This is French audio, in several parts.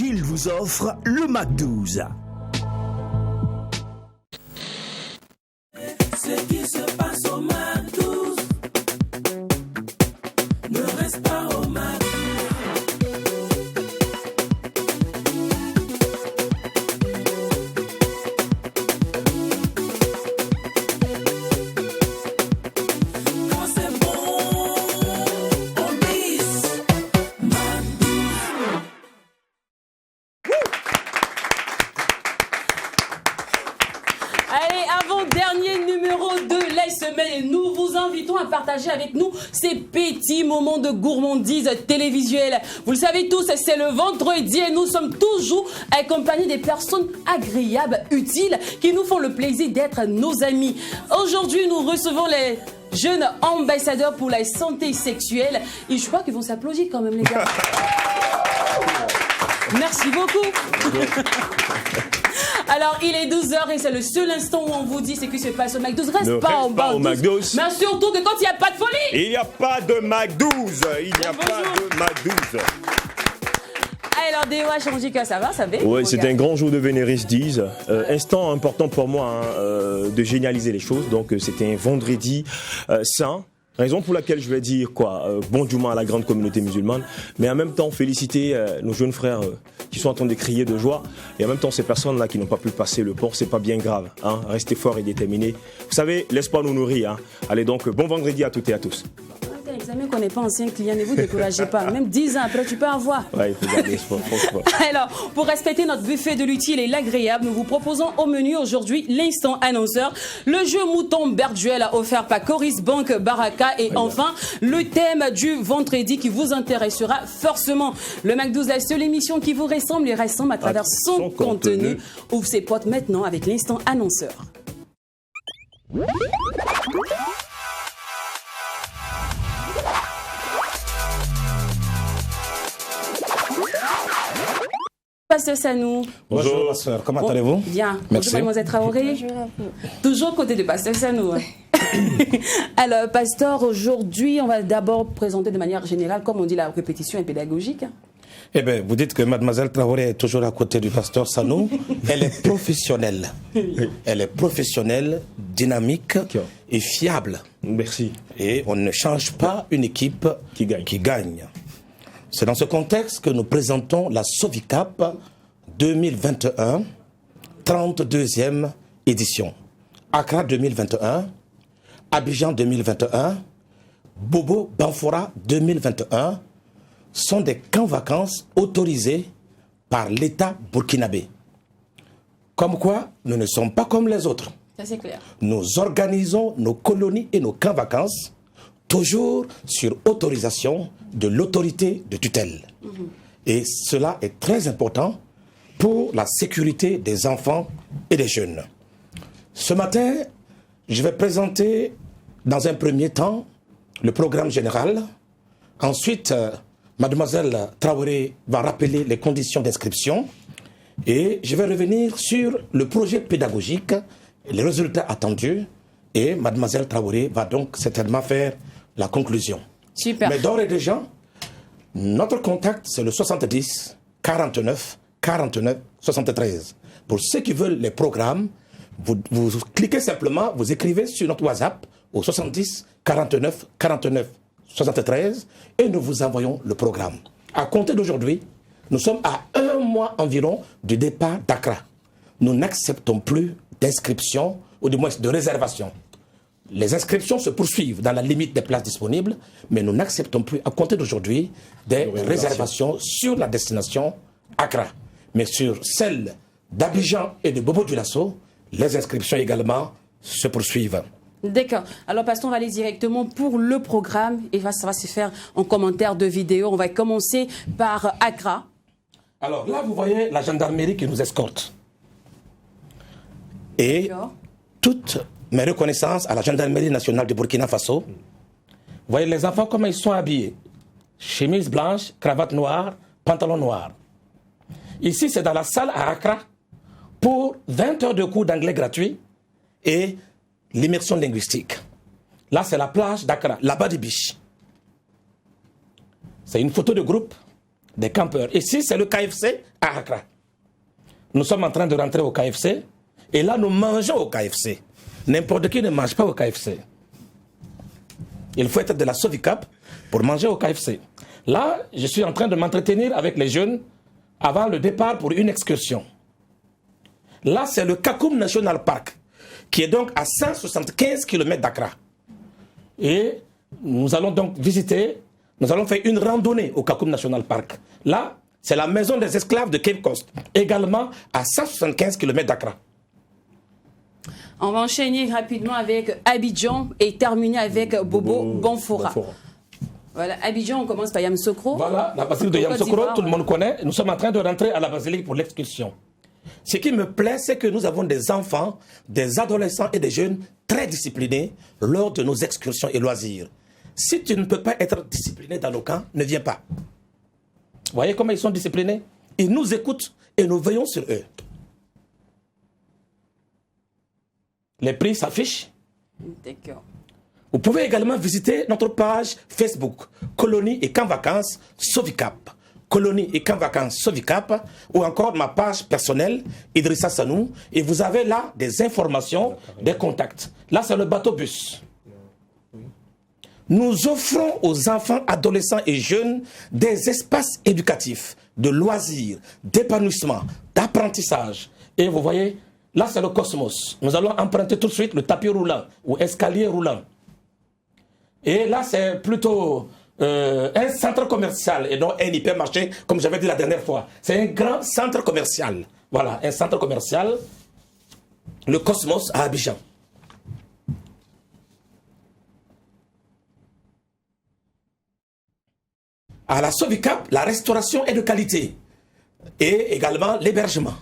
Gilles vous offre le Mac 12. Ce qui se passe au Mac 12 ne reste pas au Mac 12. Quand c'est bon, on glisse. Mac 12. Allez, avant-dernier numéro de la semaine, nous vous invitons à partager avec nous ces petits moments de gourmandise télévisuelle. Vous le savez tous, c'est le vendredi et nous sommes toujours accompagnés des personnes agréables, utiles, qui nous font le plaisir d'être nos amis. Aujourd'hui, nous recevons les jeunes ambassadeurs pour la santé sexuelle et je crois qu'ils vont s'applaudir quand même, les gars. Merci beaucoup. Alors, il est 12h et c'est le seul instant où on vous dit ce qui se passe au Mac 12. Reste pas au Mac 12. Mais surtout que quand il n'y a pas de folie. Il n'y a pas de Mac 12. Il n'y a pas de Mac 12. Alors, DOH, on dit que ça va, ça va. Oui, c'est un grand jour de Vénéris 10. Instant important pour moi de génialiser les choses. Donc, c'était un vendredi saint. Raison pour laquelle je vais dire bon Juma à la grande communauté musulmane, mais en même temps féliciter nos jeunes frères qui sont en train de crier de joie, et en même temps ces personnes-là qui n'ont pas pu passer le pont, c'est pas bien grave, hein, restez forts et déterminés. Vous savez, l'espoir nous nourrit, hein. Allez donc, bon vendredi à toutes et à tous. Un examen qu'on n'est pas ancien client, ne vous découragez pas. Même 10 ans après, tu peux avoir. Ouais, il faut garder espoir, franchement. Alors, pour respecter notre buffet de l'utile et l'agréable, nous vous proposons au menu aujourd'hui l'instant annonceur, le jeu mouton Berduel offert par Coris Bank Baraka et enfin le thème du vendredi qui vous intéressera forcément. Le Mac 12, la seule émission qui vous ressemble et rassemble à travers son contenu. Ouvre ses portes maintenant avec l'instant annonceur. Pasteur Sanou. Bonjour, pasteur. Comment allez-vous? Bien. Merci. Bonjour, mademoiselle Traoré. Bonjour à vous. Toujours côté de Pasteur Sanou. Alors, pasteur, aujourd'hui, on va d'abord présenter de manière générale, comme on dit, la répétition est pédagogique. Eh bien, vous dites que mademoiselle Traoré est toujours à côté du pasteur Sanou. Elle est professionnelle. Elle est professionnelle, dynamique et fiable. Merci. Et on ne change pas une équipe qui gagne. C'est dans ce contexte que nous présentons la Sovicap 2021, 32e édition. Accra 2021, Abidjan 2021, Bobo Banfora 2021 sont des camps vacances autorisés par l'État burkinabé. Comme quoi, nous ne sommes pas comme les autres. Ça, c'est clair. Nous organisons nos colonies et nos camps vacances toujours sur autorisation de l'autorité de tutelle. Et cela est très important pour la sécurité des enfants et des jeunes. Ce matin, je vais présenter dans un premier temps le programme général. Ensuite, mademoiselle Traoré va rappeler les conditions d'inscription. Et je vais revenir sur le projet pédagogique, les résultats attendus. Et mademoiselle Traoré va donc certainement faire la conclusion. Super. Mais d'ores et déjà, notre contact, c'est le 70 49 49 73. Pour ceux qui veulent les programmes, vous cliquez simplement, vous écrivez sur notre WhatsApp au 70 49 49 73 et nous vous envoyons le programme. À compter d'aujourd'hui, nous sommes à 1 mois environ du départ d'Accra. Nous n'acceptons plus d'inscription, ou du moins de réservation. Les inscriptions se poursuivent dans la limite des places disponibles, mais nous n'acceptons plus, à compter d'aujourd'hui, des réservations sur la destination Accra. Mais sur celle d'Abidjan et de Bobo-Dioulasso, les inscriptions également se poursuivent. D'accord. Alors, pasteur, on va aller directement pour le programme et ça va se faire en commentaire de vidéo. On va commencer par Accra. Alors là, vous voyez la gendarmerie qui nous escorte. Et toutes mes reconnaissances à la gendarmerie nationale de Burkina Faso. Vous voyez les enfants comment ils sont habillés. Chemise blanche, cravate noire, pantalon noir. Ici, c'est dans la salle à Accra pour 20 heures de cours d'anglais gratuit et l'immersion linguistique. Là, c'est la plage d'Accra, là-bas du Biche. C'est une photo de groupe des campeurs. Ici, c'est le KFC à Accra. Nous sommes en train de rentrer au KFC et là, nous mangeons au KFC. N'importe qui ne mange pas au KFC. Il faut être de la Sovicap pour manger au KFC. Là, je suis en train de m'entretenir avec les jeunes avant le départ pour une excursion. Là, c'est le Kakoum National Park, qui est donc à 175 km d'Accra. Et nous allons donc visiter, nous allons faire une randonnée au Kakoum National Park. Là, c'est la maison des esclaves de Cape Coast, également à 175 km d'Accra. On va enchaîner rapidement avec Abidjan et terminer avec Bobo Banfora. Voilà, Abidjan, on commence par Yamoussoukro. Voilà, la basilique de Yamoussoukro, tout le monde connaît. Nous sommes en train de rentrer à la basilique pour l'excursion. Ce qui me plaît, c'est que nous avons des enfants, des adolescents et des jeunes très disciplinés lors de nos excursions et loisirs. Si tu ne peux pas être discipliné dans nos camps, ne viens pas. Vous voyez comment ils sont disciplinés? Ils nous écoutent et nous veillons sur eux. Les prix s'affichent. D'accord. Vous pouvez également visiter notre page Facebook, Colonie et Camp Vacances Sovicap. Colonie et Camp Vacances Sovicap, ou encore ma page personnelle, Idrissa Sanou, et vous avez là des informations, des contacts. Là, c'est le bateau-bus. Nous offrons aux enfants, adolescents et jeunes des espaces éducatifs, de loisirs, d'épanouissement, d'apprentissage. Et vous voyez, là, c'est le cosmos. Nous allons emprunter tout de suite le tapis roulant ou escalier roulant. Et là, c'est plutôt un centre commercial et non un hypermarché, comme j'avais dit la dernière fois. C'est un grand centre commercial. Voilà, un centre commercial, le Cosmos à Abidjan. À la Sovicap, la restauration est de qualité et également l'hébergement,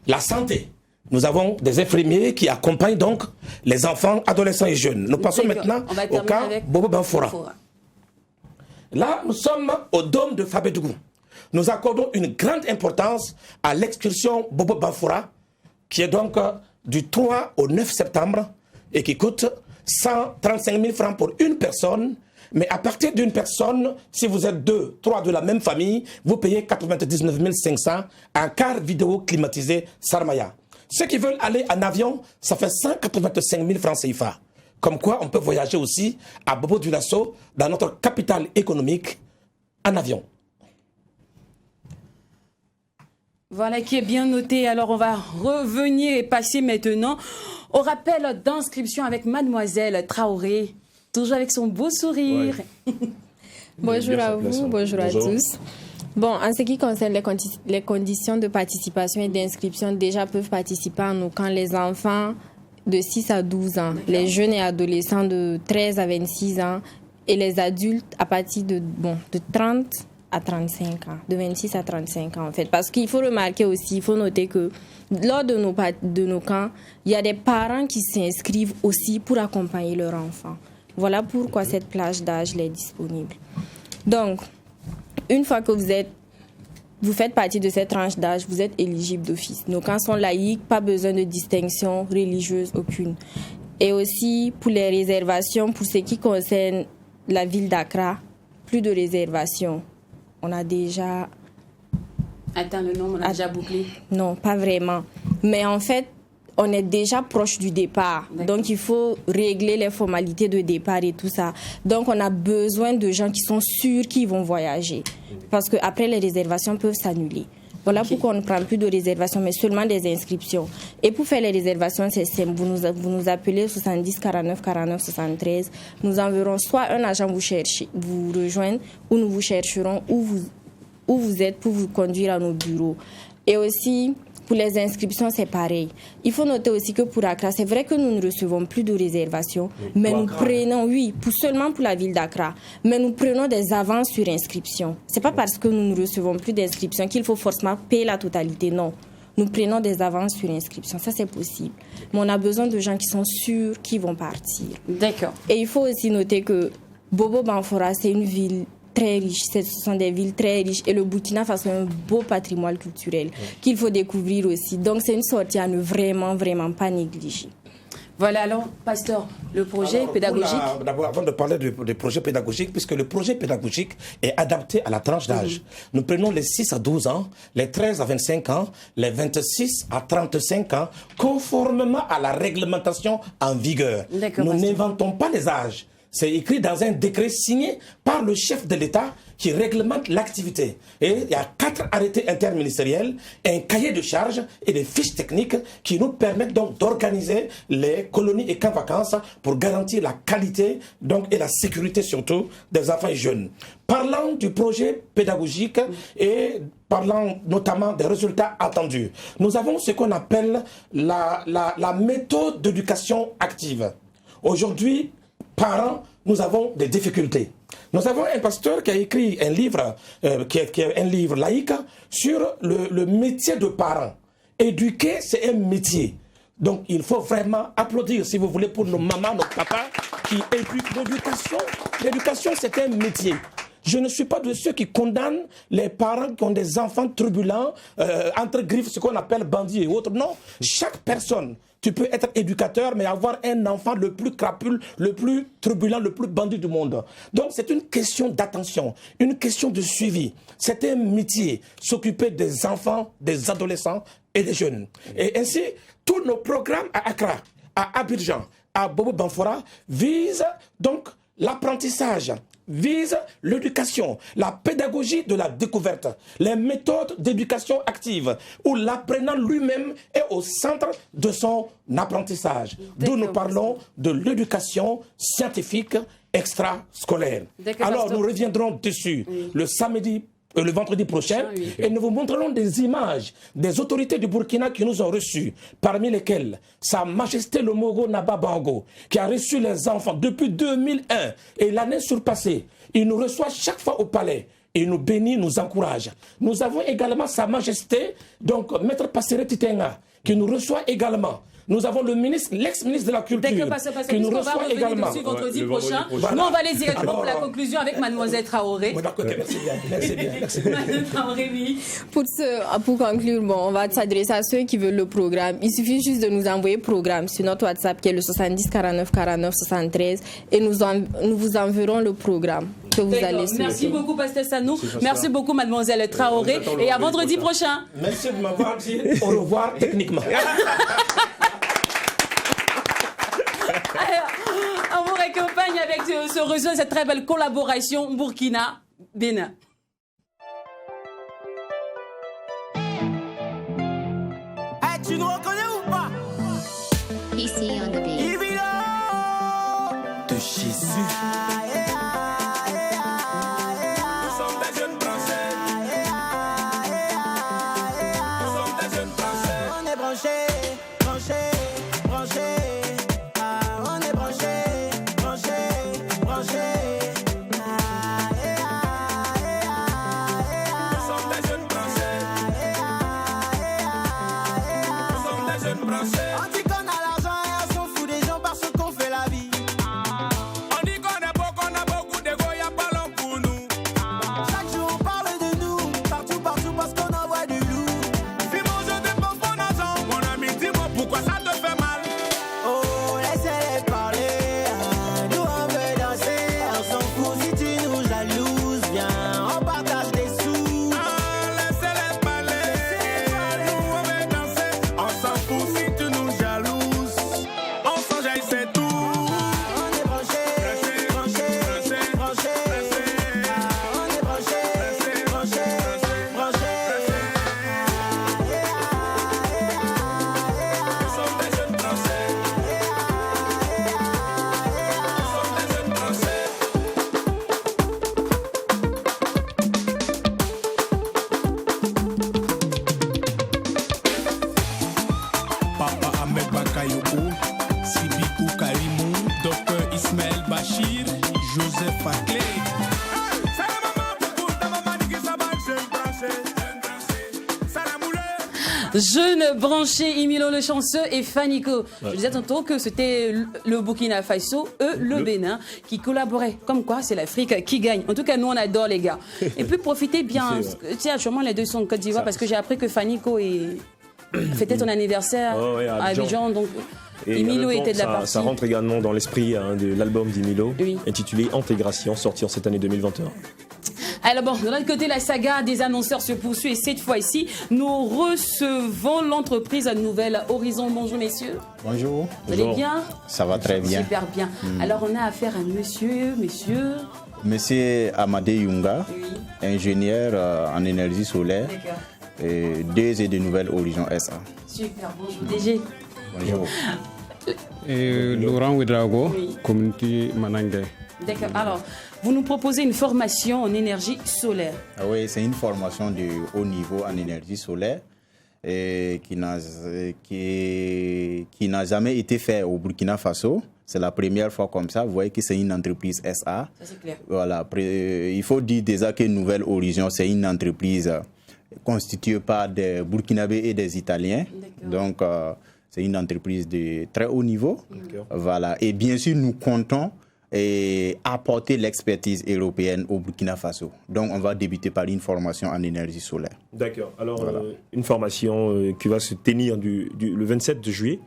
la santé. Nous avons des infirmiers qui accompagnent donc les enfants, adolescents et jeunes. Nous passons maintenant au camp Bobo Banfora. Là, nous sommes au dôme de Fabédougou. Nous accordons une grande importance à l'excursion Bobo Banfora, qui est donc du 3 au 9 septembre et qui coûte 135 000 francs pour une personne. Mais à partir d'une personne, si vous êtes 2, 3 de la même famille, vous payez 99 500 en car vidéo climatisé Sarmaya. Ceux qui veulent aller en avion, ça fait 185 000 francs CFA. Comme quoi, on peut voyager aussi à Bobo Dioulasso, dans notre capitale économique, en avion. Voilà qui est bien noté. Alors, on va revenir et passer maintenant au rappel d'inscription avec Mademoiselle Traoré, toujours avec son beau sourire. Ouais. Bonjour à vous, bonjour à tous. Bon, en ce qui concerne les conditions de participation et d'inscription, déjà peuvent participer à nos camps les enfants de 6 à 12 ans, les jeunes et adolescents de 13 à 26 ans et les adultes à partir de 30 à 35 ans, de 26 à 35 ans en fait. Parce qu'il faut remarquer aussi, il faut noter que lors de nos camps, il y a des parents qui s'inscrivent aussi pour accompagner leurs enfants. Voilà pourquoi cette plage d'âge est disponible. Donc, une fois que vous faites partie de cette tranche d'âge, vous êtes éligible d'office. Nos camps sont laïques, pas besoin de distinction religieuse aucune. Et aussi, pour les réservations, pour ce qui concerne la ville d'Accra, plus de réservations. On a déjà... Attends, le nom, on a déjà bouclé? Non, pas vraiment. Mais en fait, on est déjà proche du départ. Donc, il faut régler les formalités de départ et tout ça. Donc, on a besoin de gens qui sont sûrs qu'ils vont voyager. Parce qu'après, les réservations peuvent s'annuler. Voilà pourquoi on ne prend plus de réservations, mais seulement des inscriptions. Et pour faire les réservations, c'est simple. Vous nous appelez 70 49 49 73. Nous enverrons soit un agent vous rejoindre, ou nous vous chercherons où vous êtes pour vous conduire à nos bureaux. Et aussi... pour les inscriptions, c'est pareil. Il faut noter aussi que pour Accra, c'est vrai que nous ne recevons plus de réservations, mais nous prenons, seulement pour la ville d'Accra, mais nous prenons des avances sur inscription. C'est pas parce que nous ne recevons plus d'inscriptions qu'il faut forcément payer la totalité, non. Nous prenons des avances sur inscription, ça c'est possible. Mais on a besoin de gens qui sont sûrs qu'ils vont partir. D'accord. Et il faut aussi noter que Bobo Banfora, c'est une ville très riches, ce sont des villes très riches et le Burkina Faso a un beau patrimoine culturel qu'il faut découvrir aussi. Donc c'est une sortie à ne vraiment pas négliger. Voilà, alors, pasteur, le projet Alors, pédagogique. D'abord, avant de parler du projet pédagogique, puisque le projet pédagogique est adapté à la tranche d'âge. Nous prenons les 6 à 12 ans, les 13 à 25 ans, les 26 à 35 ans, conformément à la réglementation en vigueur. D'accord, Nous pasteur. n'inventons pas les âges. C'est écrit dans un décret signé par le chef de l'État qui réglemente l'activité. Et il y a 4 arrêtés interministériels, un cahier de charges et des fiches techniques qui nous permettent donc d'organiser les colonies et camps vacances pour garantir la qualité donc, et la sécurité surtout des enfants et jeunes. Parlant du projet pédagogique et parlant notamment des résultats attendus, nous avons ce qu'on appelle la méthode d'éducation active. Aujourd'hui, parents, nous avons des difficultés. Nous avons un pasteur qui a écrit un livre, qui est un livre laïque, sur le métier de parent. Éduquer, c'est un métier. Donc, il faut vraiment applaudir, si vous voulez, pour nos mamans, nos papas, qui éduquent. L'éducation, c'est un métier. Je ne suis pas de ceux qui condamnent les parents qui ont des enfants turbulents, entre griffes, ce qu'on appelle bandits et autres. Non, chaque personne, tu peux être éducateur, mais avoir un enfant le plus crapule, le plus turbulent, le plus bandit du monde. Donc c'est une question d'attention, une question de suivi. C'est un métier, s'occuper des enfants, des adolescents et des jeunes. Et ainsi, tous nos programmes à Accra, à Abidjan, à Bobo Banfora visent donc l'apprentissage, vise l'éducation, la pédagogie de la découverte, les méthodes d'éducation active, où l'apprenant lui-même est au centre de son apprentissage. D'où nous parlons de l'éducation scientifique extrascolaire. Alors nous reviendrons dessus le vendredi prochain, et nous vous montrerons des images des autorités du Burkina qui nous ont reçus, parmi lesquelles Sa Majesté le Mogo Naba Bango, qui a reçu les enfants depuis 2001, et l'année surpassée, il nous reçoit chaque fois au palais. Il nous bénit, nous encourage. Nous avons également Sa Majesté, donc Maître Passere Titenga, qui nous reçoit également. Nous avons l'ex-ministre de la Culture qui nous reçoit également. Vendredi prochain. Nous, on va aller directement pour la conclusion avec Mademoiselle Traoré. D'accord, merci bien. Madame Traoré, oui. Pour conclure, on va s'adresser à ceux qui veulent le programme. Il suffit juste de nous envoyer le programme sur notre WhatsApp qui est le 70 49 49 73 et nous vous enverrons le programme que vous allez suivre. Merci beaucoup, Pasteur Sanou. Merci beaucoup, Mademoiselle Traoré. Et à vendredi prochain. Merci de m'avoir dit au revoir techniquement. On vous accompagne avec ce réseau, cette très belle collaboration Burkina-Bénin. Hey, tu nous reconnais ou pas? Ici on the beat. Ivilo De Jésus. Nous sommes des jeunes Français. Nous sommes des jeunes Français. On est branchés. On est branchés. Nous sommes des jeunes Français. Nous sommes des jeunes Français. On dit qu'on a l'argent et on s'en fout des gens parce qu'on fait la vie. On dit qu'on a beaucoup d'ego, y'a pas long pour nous. Chaque jour on parle de nous, partout parce qu'on envoie du loup. Dis-moi je dépense mon argent, mon ami, dis-moi pourquoi ça te fait mal. Oh, laissez-les parler, nous on veut danser, on s'en fout si tu nous jalouses, viens, on partage des sous. Laissez-les parler, nous on veut danser, on s'en fout si tu nous jalouses, on s'enjaille c'est tout. On est branchés. On est branchés. Nous sommes des jeunes Français. Papa Ahmed Bakayoko, Sibikou Karimou, Dr Ismaël Bachir, Joseph Aclé. C'est la maman pour ta maman dit que ça va, jeune branché. C'est la moulée. Jeune branché, Emilio le chanceux et Fanico. Je disais tantôt que c'était le Burkina Faso, le Bénin, qui collaboraient. Comme quoi, c'est l'Afrique qui gagne. En tout cas, nous, on adore les gars. Et puis, profitez bien. Tiens, actuellement, les deux sont en Côte d'Ivoire parce que j'ai appris que Fanico fêtait ton anniversaire Oh, ouais, à à Abidjan. Donc, Et Emilio était de la partie. Ça rentre également dans l'esprit de l'album d'Emilio, Oui. intitulé Intégration, sorti en cette année 2021. Alors bon, de l'autre côté, la saga des annonceurs se poursuit et cette fois-ci, nous recevons l'entreprise Nouvelle Horizon. Bonjour messieurs. Bonjour. Vous allez bien? Ça va très bien. Super bien. Alors on a affaire à monsieur. Monsieur Amadé Yunga, Oui. ingénieur en énergie solaire, D'accord. et DG de Nouvelle Horizon SA. Super, bonjour DG. Bonjour. Et Laurent Ouedraogo, Oui. community manager. D'accord. Alors, vous nous proposez une formation en énergie solaire. Ah oui, c'est une formation de haut niveau en énergie solaire et qui n'a jamais été faite au Burkina Faso. C'est la première fois comme ça. Vous voyez que c'est une entreprise SA. Ça, c'est clair. Voilà. Il faut dire déjà que Nouvelle Horizon, c'est une entreprise constituée par des Burkinabés et des Italiens. Donc, c'est une entreprise de très haut niveau. Voilà. Et bien sûr, nous comptons apporter l'expertise européenne au Burkina Faso. Donc, on va débuter par une formation en énergie solaire. D'accord. Alors, Voilà. une formation qui va se tenir le 27 de juillet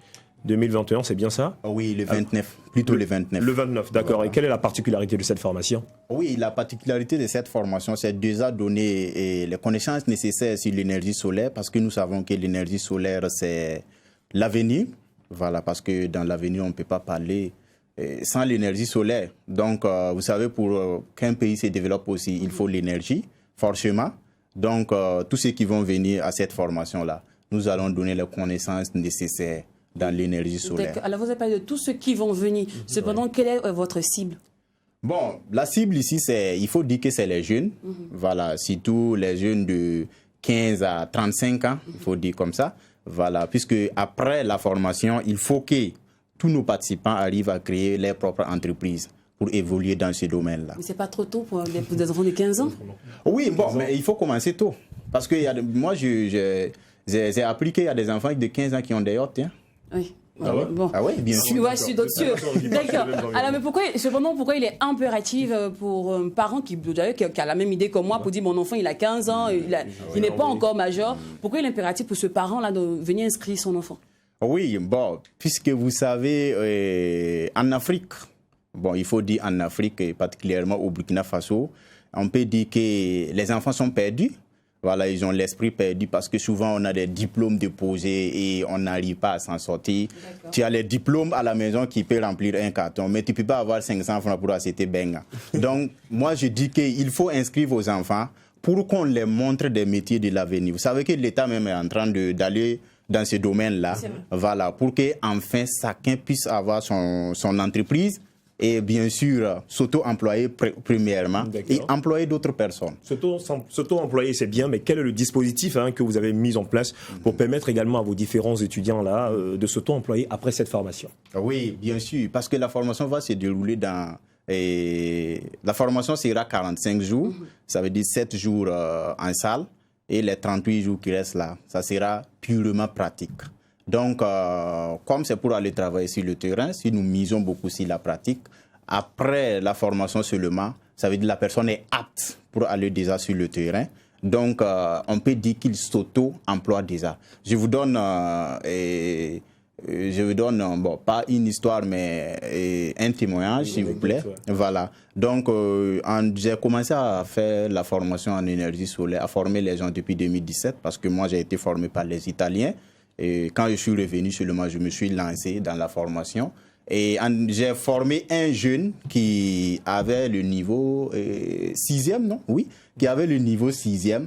2021, c'est bien ça? Oui, le 29, plutôt le 29. Le 29, d'accord. Voilà. Et quelle est la particularité de cette formation? Oui, la particularité de cette formation, c'est déjà donner les connaissances nécessaires sur l'énergie solaire, parce que nous savons que l'énergie solaire, c'est l'avenir. Voilà, parce que dans l'avenir, on ne peut pas parler sans l'énergie solaire. Donc, vous savez, pour qu'un pays se développe aussi, il faut l'énergie, forcément. Donc, tous ceux qui vont venir à cette formation-là, nous allons donner les connaissances nécessaires dans l'énergie solaire. Alors, vous avez parlé de tous ceux qui vont venir. Cependant, quelle est votre cible? Bon, la cible ici, il faut dire que c'est les jeunes. Voilà, surtout les jeunes de 15 à 35 ans, il faut dire comme ça. Voilà, puisque après la formation, il faut que tous nos participants arrivent à créer leur propre entreprise pour évoluer dans ce domaine-là. Mais c'est pas trop tôt pour des enfants de 15 ans? Oui, bon, mais il faut commencer tôt. Parce que moi, j'ai appris qu'il y a des enfants de 15 ans qui ont des yachts. Hein. Oui. Ah ouais? Bon. Ah oui, bien sûr. Ouais, je suis sûr. D'accord. Alors, mais pourquoi il est impératif pour un parent qui a la même idée que moi pour dire mon enfant il a 15 ans, il n'est pas encore majeur. Pourquoi il est impératif pour ce parent-là de venir inscrire son enfant? Oui, bon, puisque vous savez, en Afrique, bon, il faut dire en Afrique, et particulièrement au Burkina Faso, on peut dire que les enfants sont perdus. Voilà, ils ont l'esprit perdu parce que souvent on a des diplômes déposés et on n'arrive pas à s'en sortir. Tu as les diplômes à la maison qui peuvent remplir un carton, mais tu ne peux pas avoir 500 francs pour acheter benga. Donc, moi je dis qu'il faut inscrire vos enfants pour qu'on les montre des métiers de l'avenir. Vous savez que l'État même est en train d'aller dans ce domaine-là, voilà, pour qu'enfin chacun puisse avoir son entreprise. Et bien sûr, s'auto-employer premièrement et employer d'autres personnes. S'auto-employer, c'est bien, mais quel est le dispositif que vous avez mis en place pour permettre également à vos différents étudiants là de s'auto-employer après cette formation? Oui, bien sûr, parce que la formation va se dérouler la formation sera 45 jours, ça veut dire 7 jours en salle, et les 38 jours qui restent là, ça sera purement pratique. Donc, comme c'est pour aller travailler sur le terrain, si nous misons beaucoup sur la pratique, après la formation seulement, ça veut dire que la personne est apte pour aller déjà sur le terrain. Donc, on peut dire qu'il s'auto-emploie déjà. Je vous donne, bon, pas une histoire, mais un témoignage, s'il vous plaît. Voilà. Donc, j'ai commencé à faire la formation en énergie solaire, à former les gens depuis 2017, parce que moi, j'ai été formé par les Italiens. Et quand je suis revenu seulement, je me suis lancé dans la formation. Et j'ai formé un jeune qui avait le niveau 6e, non? Oui, qui avait le niveau 6e.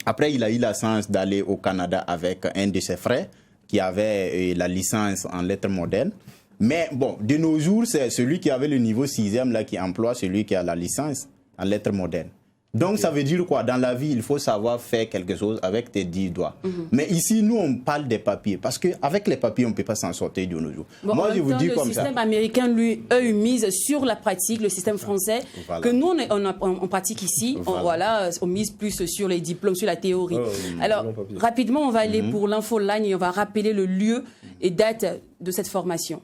Après, il a eu la chance d'aller au Canada avec un de ses frères qui avait la licence en lettres modernes. Mais bon, de nos jours, c'est celui qui avait le niveau 6e là, qui emploie celui qui a la licence en lettres modernes. Donc, ça veut dire quoi? Dans la vie, il faut savoir faire quelque chose avec tes 10 doigts. Mais ici, nous, on parle des papiers. Parce qu'avec les papiers, on ne peut pas s'en sortir de nos jours. Bon, moi, je vous dis comme ça. Le système américain, lui, eux, mise sur la pratique, le système français, que nous, on pratique ici. On mise plus sur les diplômes, sur la théorie. Alors, rapidement, on va aller pour l'infoline et on va rappeler le lieu et date de cette formation.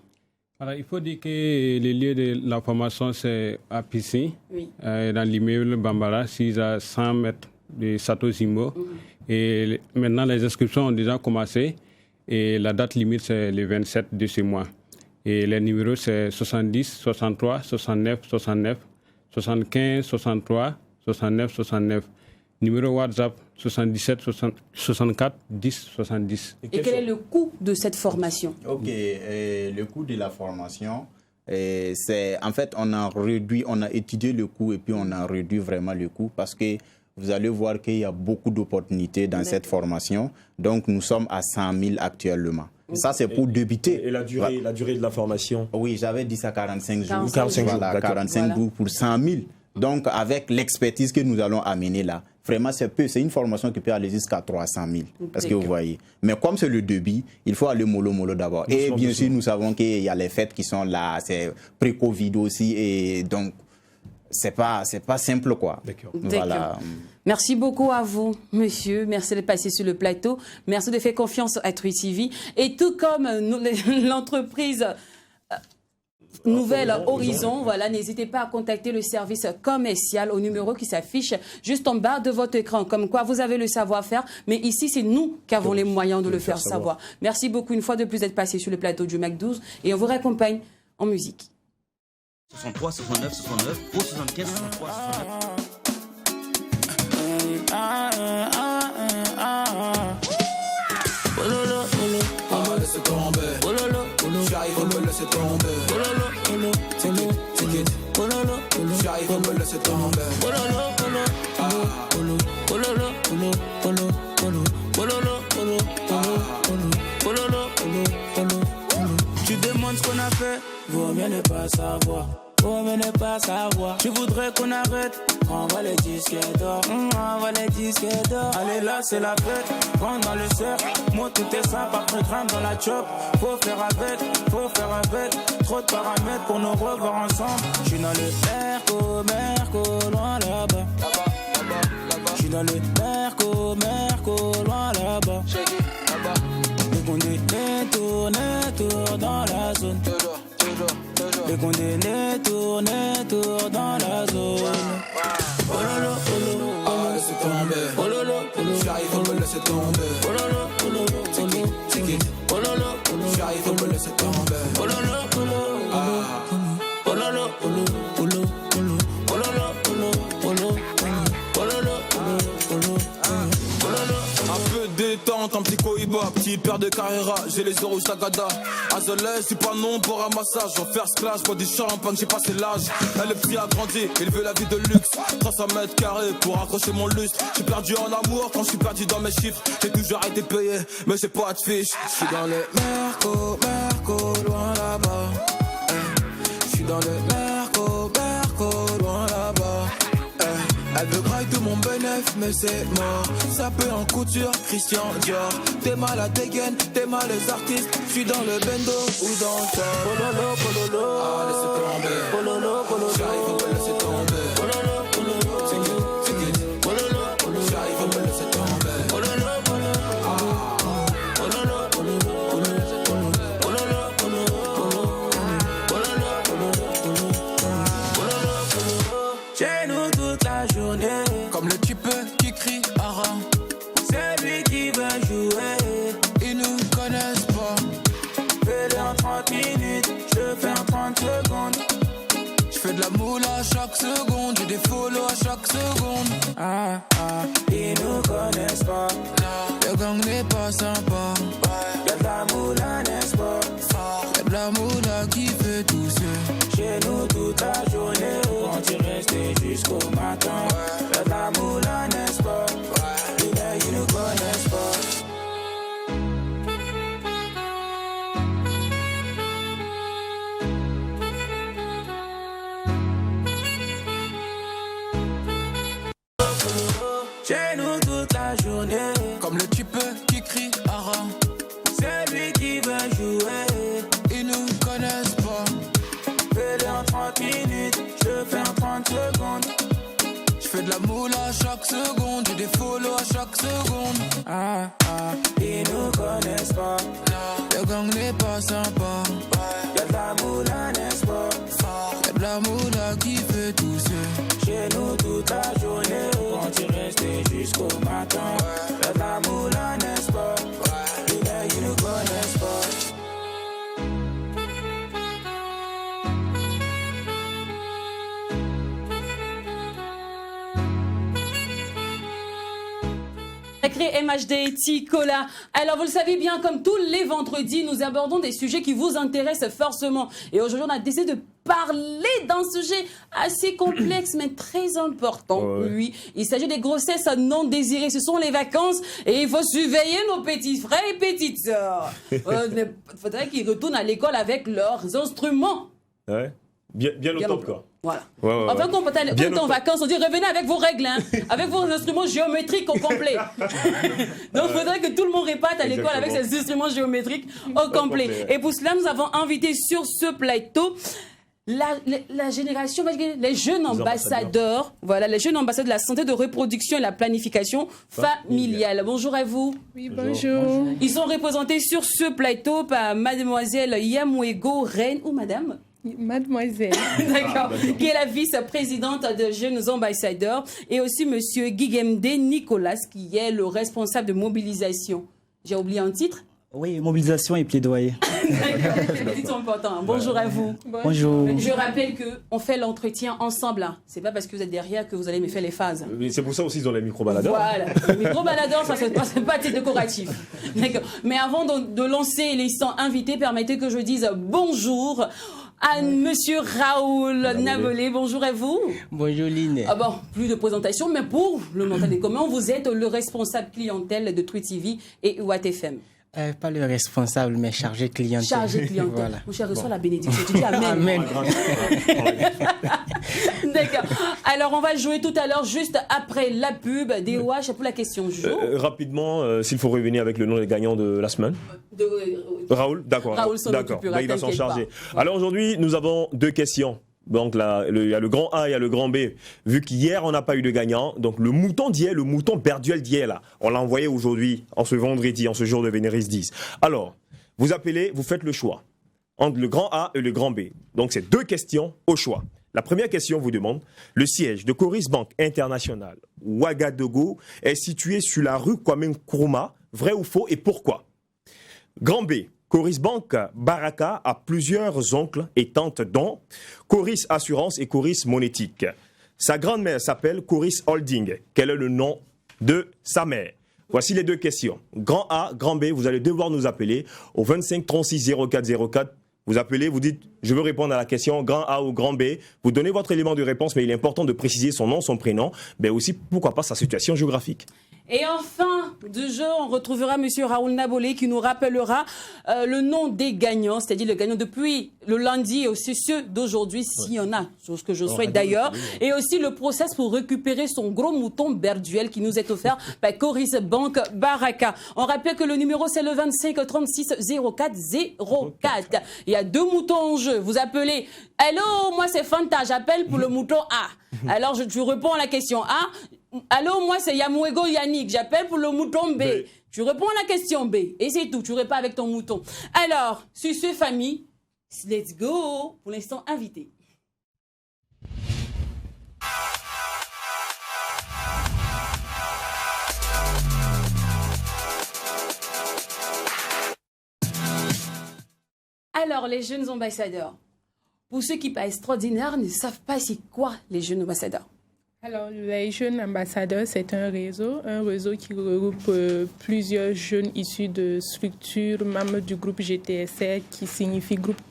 Alors, il faut dire que le lieu de la formation, c'est à Pissi, dans l'immeuble Bambara, 6 à 100 mètres de Sato Zimbo. Et maintenant, les inscriptions ont déjà commencé. Et la date limite, c'est le 27 de ce mois. Et les numéros, c'est 70, 63, 69, 69, 75, 63, 69, 69. Numéro WhatsApp, 77, 64, 10, 70. Et quel est le coût de cette formation? Ok, le coût de la formation, c'est en fait, on a étudié le coût et puis on a réduit vraiment le coût parce que vous allez voir qu'il y a beaucoup d'opportunités dans cette formation. Donc, nous sommes à 100 000 actuellement. Ça, c'est pour débuter. Et la durée de la formation? Oui, j'avais dit ça 45 jours. 45 jours, voilà, 45 jours pour 100 000. Donc, avec l'expertise que nous allons amener là, vraiment, c'est une formation qui peut aller jusqu'à 300 000. Est-ce que vous voyez? Mais comme c'est le début, il faut aller mollo d'abord. Et bien sûr, nous savons qu'il y a les fêtes qui sont là, c'est pré-Covid aussi. Et donc, c'est pas simple, quoi. D'accord. Voilà. Merci beaucoup à vous, monsieur. Merci de passer sur le plateau. Merci de faire confiance à True TV. Et tout comme l'entreprise Nouvelle Horizon, voilà, n'hésitez pas à contacter le service commercial au numéro qui s'affiche juste en bas de votre écran. Comme quoi, vous avez le savoir-faire, mais ici, c'est nous qui avons les moyens de le faire savoir. Merci beaucoup une fois de plus d'être passé sur le plateau du Mac 12 et on vous raccompagne en musique. 63, 69, 69, ou 75, 63, 69. Laisse tomber, j'arrive à me laisser tomber. J'arrive à me laisser tomber. Tu demandes ce qu'on a fait, vaut mieux ne pas savoir. Vaut mieux ne pas savoir. Tu voudrais qu'on arrête, envoie les disques d'or. Envoie les disques d'or. Allez là c'est la fête, rentre dans le cercle. Moi tout est simple, après grimpe dans la chop. Faut faire avec. Trop de paramètres pour nous revoir ensemble. J'suis dans le Merco, loin là-bas. J'suis dans le Merco, loin là-bas. Les condés tournent dans la zone. Les condés tournent dans la zone. Oh lolo, laissez tomber. J'arrive à me laisser tomber. Oh lolo, take it. Oh lolo, j'arrive à me laisser tomber. Oh lolo, un peu de détente, un petit cohiba, petit père de Carrera, j'ai les euros Sagada. Azoulay, c'est pas non pour un massage. En first class, bois du champagne, j'ai passé l'âge. Elle le petit a grandi, il veut la vie de luxe. 300 mètres carrés pour accrocher mon lustre. J'ai perdu en amour quand je suis perdu dans mes chiffres. J'ai toujours été payé, mais j'ai pas de fiche. Je suis dans le Merco, loin là-bas. Je suis dans le Merco, loin là-bas. Elle veut grailler tout mon bénéf, mais c'est mort. Ça peut en couture, Christian Dior. T'es mal à dégaine, t'es mal les artistes. J'suis dans le bendo ou dans le corps. Pololo, laissez tomber. Pololo, j'arrive à me laisser tomber. Pololo, c'est qui? Pololo, j'arrive à me laisser tomber. Pololo, chez nous toute la journée. Comme le type qui crie Aram. C'est lui qui veut jouer. Ils nous connaissent pas. Fais-le en 30 minutes, je fais en 30 secondes. Je fais de la moule à chaque seconde, j'ai des follow à chaque seconde. Ils nous connaissent pas. Le gang n'est pas sympa. Y'a de la moula, n'est-ce pas? Y'a de la moula qui fait tousser. Chez nous toute la journée, on t'y resté jusqu'au matin. Y'a de la moula, n'est-ce pas? Les gars, ils nous connaissent pas. Chez nous toute la journée. Comme le type qui crie Aram. C'est lui qui veut jouer. Ils nous connaissent pas. Fais-le en 30 minutes, je fais en 30 secondes. Je fais de la moule à chaque seconde, j'ai des follow à chaque seconde. Ils nous connaissent pas. Le gang n'est pas sympa. Y'a de la moula, n'est-ce pas? Y'a de la moula qui fait tousser. Chez nous toute la journée, on t'y resté jusqu'au matin. Y'a de la moula, n'est-ce pas? Les gars, ils nous connaissent. Sacré MHD Ticola. Alors, vous le savez bien, comme tous les vendredis, nous abordons des sujets qui vous intéressent forcément. Et aujourd'hui, on a décidé de parler d'un sujet assez complexe, mais très important. Ouais. Oui, il s'agit des grossesses non désirées. Ce sont les vacances et il faut surveiller nos petits frères et petites sœurs. Il faudrait qu'ils retournent à l'école avec leurs instruments. Ouais. Bien au top, quoi. Voilà. Enfin, quand on est en vacances, on dit revenez avec vos règles, hein, avec vos instruments géométriques au complet. Donc, il faudrait que tout le monde réparte à l'école avec ses instruments géométriques au complet. Et pour cela, nous avons invité sur ce plateau la génération, les jeunes ambassadeurs, voilà, les jeunes ambassadeurs de la santé de reproduction et la planification familiale. Bonjour à vous. Oui, bonjour. Ils sont représentés sur ce plateau par mademoiselle Yamouego Reine ou madame Mademoiselle. D'accord. Qui est la vice-présidente de Jeunes Ambassadeurs. Et aussi monsieur Guigemde Nicolas, qui est le responsable de mobilisation. J'ai oublié un titre? Oui, mobilisation et plaidoyer. D'accord, les titres sont importants. Bonjour à vous. Bonjour. Je rappelle qu'on fait l'entretien ensemble. C'est pas parce que vous êtes derrière que vous allez me faire les phases. C'est pour ça aussi qu'ils ont les micro-baladeurs. Voilà. Les micro-baladeurs, ça c'est pas décoratif. D'accord. Mais avant de lancer les 100 invités, permettez que je dise bonjour à monsieur Raoul Nabolé. Bonjour à vous. Bonjour Line. Ah bon, plus de présentation, mais pour le mental des communs, vous êtes le responsable clientèle de Truth TV et WattFM. Pas le responsable, mais chargé clientèle. Chargé clientèle. Voilà. Mon cher, reçois la bénédiction. Tu dis amen. Amen. D'accord. Alors, on va jouer tout à l'heure, juste après la pub. DOH pour la question du jour. Rapidement, s'il faut revenir avec le nom des gagnants de la semaine. Raoul, d'accord. Raoul s'en occupera, il va s'en charger. Pas. Alors aujourd'hui, nous avons 2 questions. Donc là, il y a le grand A, il y a le grand B. Vu qu'hier, on n'a pas eu de gagnant, donc le mouton d'hier, le mouton berduel d'hier, là, on l'a envoyé aujourd'hui, en ce vendredi, en ce jour de Vénéris 10. Alors, vous appelez, vous faites le choix entre le grand A et le grand B. Donc, c'est 2 questions au choix. La première question vous demande, le siège de Coris Bank International Ouagadougou est situé sur la rue Kwame Nkrumah, vrai ou faux et pourquoi? Grand B. Coris Bank Baraka a plusieurs oncles et tantes dont Coris Assurance et Coris Monétique. Sa grand-mère s'appelle Coris Holding. Quel est le nom de sa mère? Voici les 2 questions. Grand A, grand B, vous allez devoir nous appeler au 25 36 04 04. Vous appelez, vous dites, je veux répondre à la question grand A ou grand B. Vous donnez votre élément de réponse, mais il est important de préciser son nom, son prénom, mais aussi, pourquoi pas, sa situation géographique. Et enfin, du jeu, on retrouvera monsieur Raoul Nabolé qui nous rappellera le nom des gagnants, c'est-à-dire le gagnant depuis le lundi et aussi ceux d'aujourd'hui, s'il y en a, chose que je souhaite d'ailleurs, et aussi le process pour récupérer son gros mouton berduel qui nous est offert par Coris Bank Baraka. On rappelle que le numéro c'est le 25 36 04 04. Il y a 2 moutons en jeu. Vous appelez, allô, moi c'est Fanta, j'appelle pour le mouton A. Alors je réponds à la question A. Allô, moi c'est Yamouego Yannick, j'appelle pour le mouton B. Tu réponds à la question B et c'est tout, tu réponds avec ton mouton. Alors, sur ce famille, let's go. Pour l'instant, invité. Alors, les jeunes ambassadeurs, pour ceux qui pas extraordinaires ne savent pas c'est quoi les jeunes ambassadeurs. Alors, les jeunes ambassadeurs, c'est un réseau qui regroupe plusieurs jeunes issus de structures membres du groupe GTSR, qui signifie groupe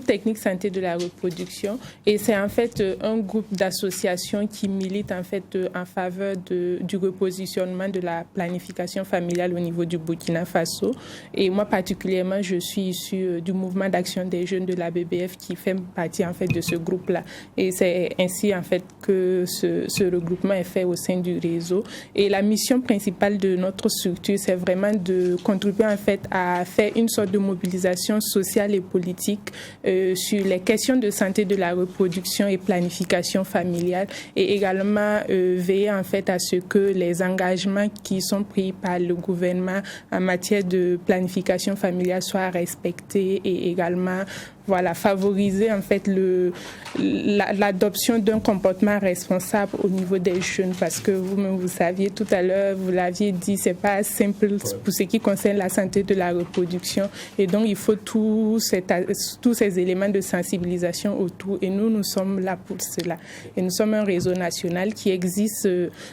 technique santé de la reproduction. Et c'est en fait un groupe d'associations qui milite en fait en faveur du repositionnement de la planification familiale au niveau du Burkina Faso. Et moi particulièrement, je suis issue du mouvement d'action des jeunes de la BBF qui fait partie en fait de ce groupe-là. Et c'est ainsi en fait que ce regroupement est fait au sein du réseau. Et la mission principale de notre structure, c'est vraiment de contribuer en fait à faire une sorte de mobilisation sociale et politique sur les questions de santé de la reproduction et planification familiale, et également veiller en fait à ce que les engagements qui sont pris par le gouvernement en matière de planification familiale soient respectés, et également favoriser en fait l'adoption d'un comportement responsable au niveau des jeunes, parce que vous-même vous saviez tout à l'heure, vous l'aviez dit, c'est pas simple pour ce qui concerne la santé de la reproduction, et donc il faut tous ces éléments de sensibilisation autour, et nous sommes là pour cela. Et nous sommes un réseau national qui existe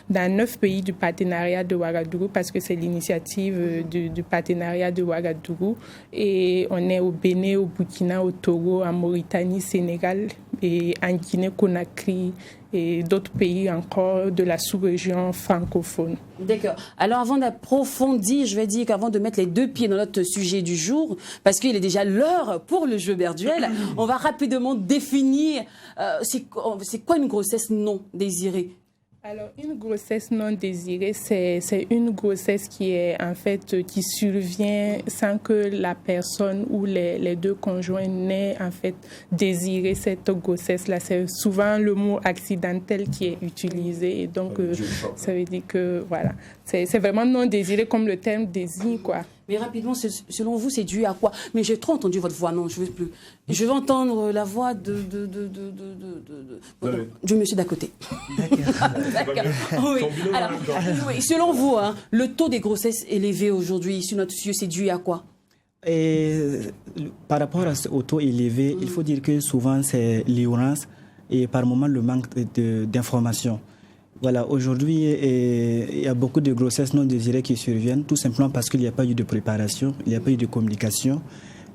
dans 9 pays du partenariat de Ouagadougou, parce que c'est l'initiative du partenariat de Ouagadougou, et on est au Bénin, au Burkina, au Togo, en Mauritanie, Sénégal et en Guinée-Conakry et d'autres pays encore de la sous-région francophone. D'accord. Alors avant d'approfondir, je vais dire qu'avant de mettre les 2 pieds dans notre sujet du jour, parce qu'il est déjà l'heure pour le jeu Berduel, on va rapidement définir c'est quoi une grossesse non désirée. Alors, une grossesse non désirée, c'est une grossesse qui est en fait qui survient sans que la personne ou les 2 conjoints n'aient en fait désiré cette grossesse-là. C'est souvent le mot accidentel qui est utilisé, et donc ça veut dire que voilà, c'est vraiment non désiré comme le terme désigne, quoi. Mais rapidement, selon vous, c'est dû à quoi? Mais j'ai trop entendu votre voix, non, je veux plus. Je veux entendre la voix du monsieur d'à côté. D'accord. Oui. Alors, oui, selon vous, hein, le taux des grossesses élevé aujourd'hui sur notre cieux, c'est dû à quoi? Et par rapport au taux élevé, il faut dire que souvent c'est l'ignorance et par moments le manque d'informations. Voilà, aujourd'hui, il y a beaucoup de grossesses non désirées qui surviennent, tout simplement parce qu'il n'y a pas eu de préparation, il n'y a pas eu de communication,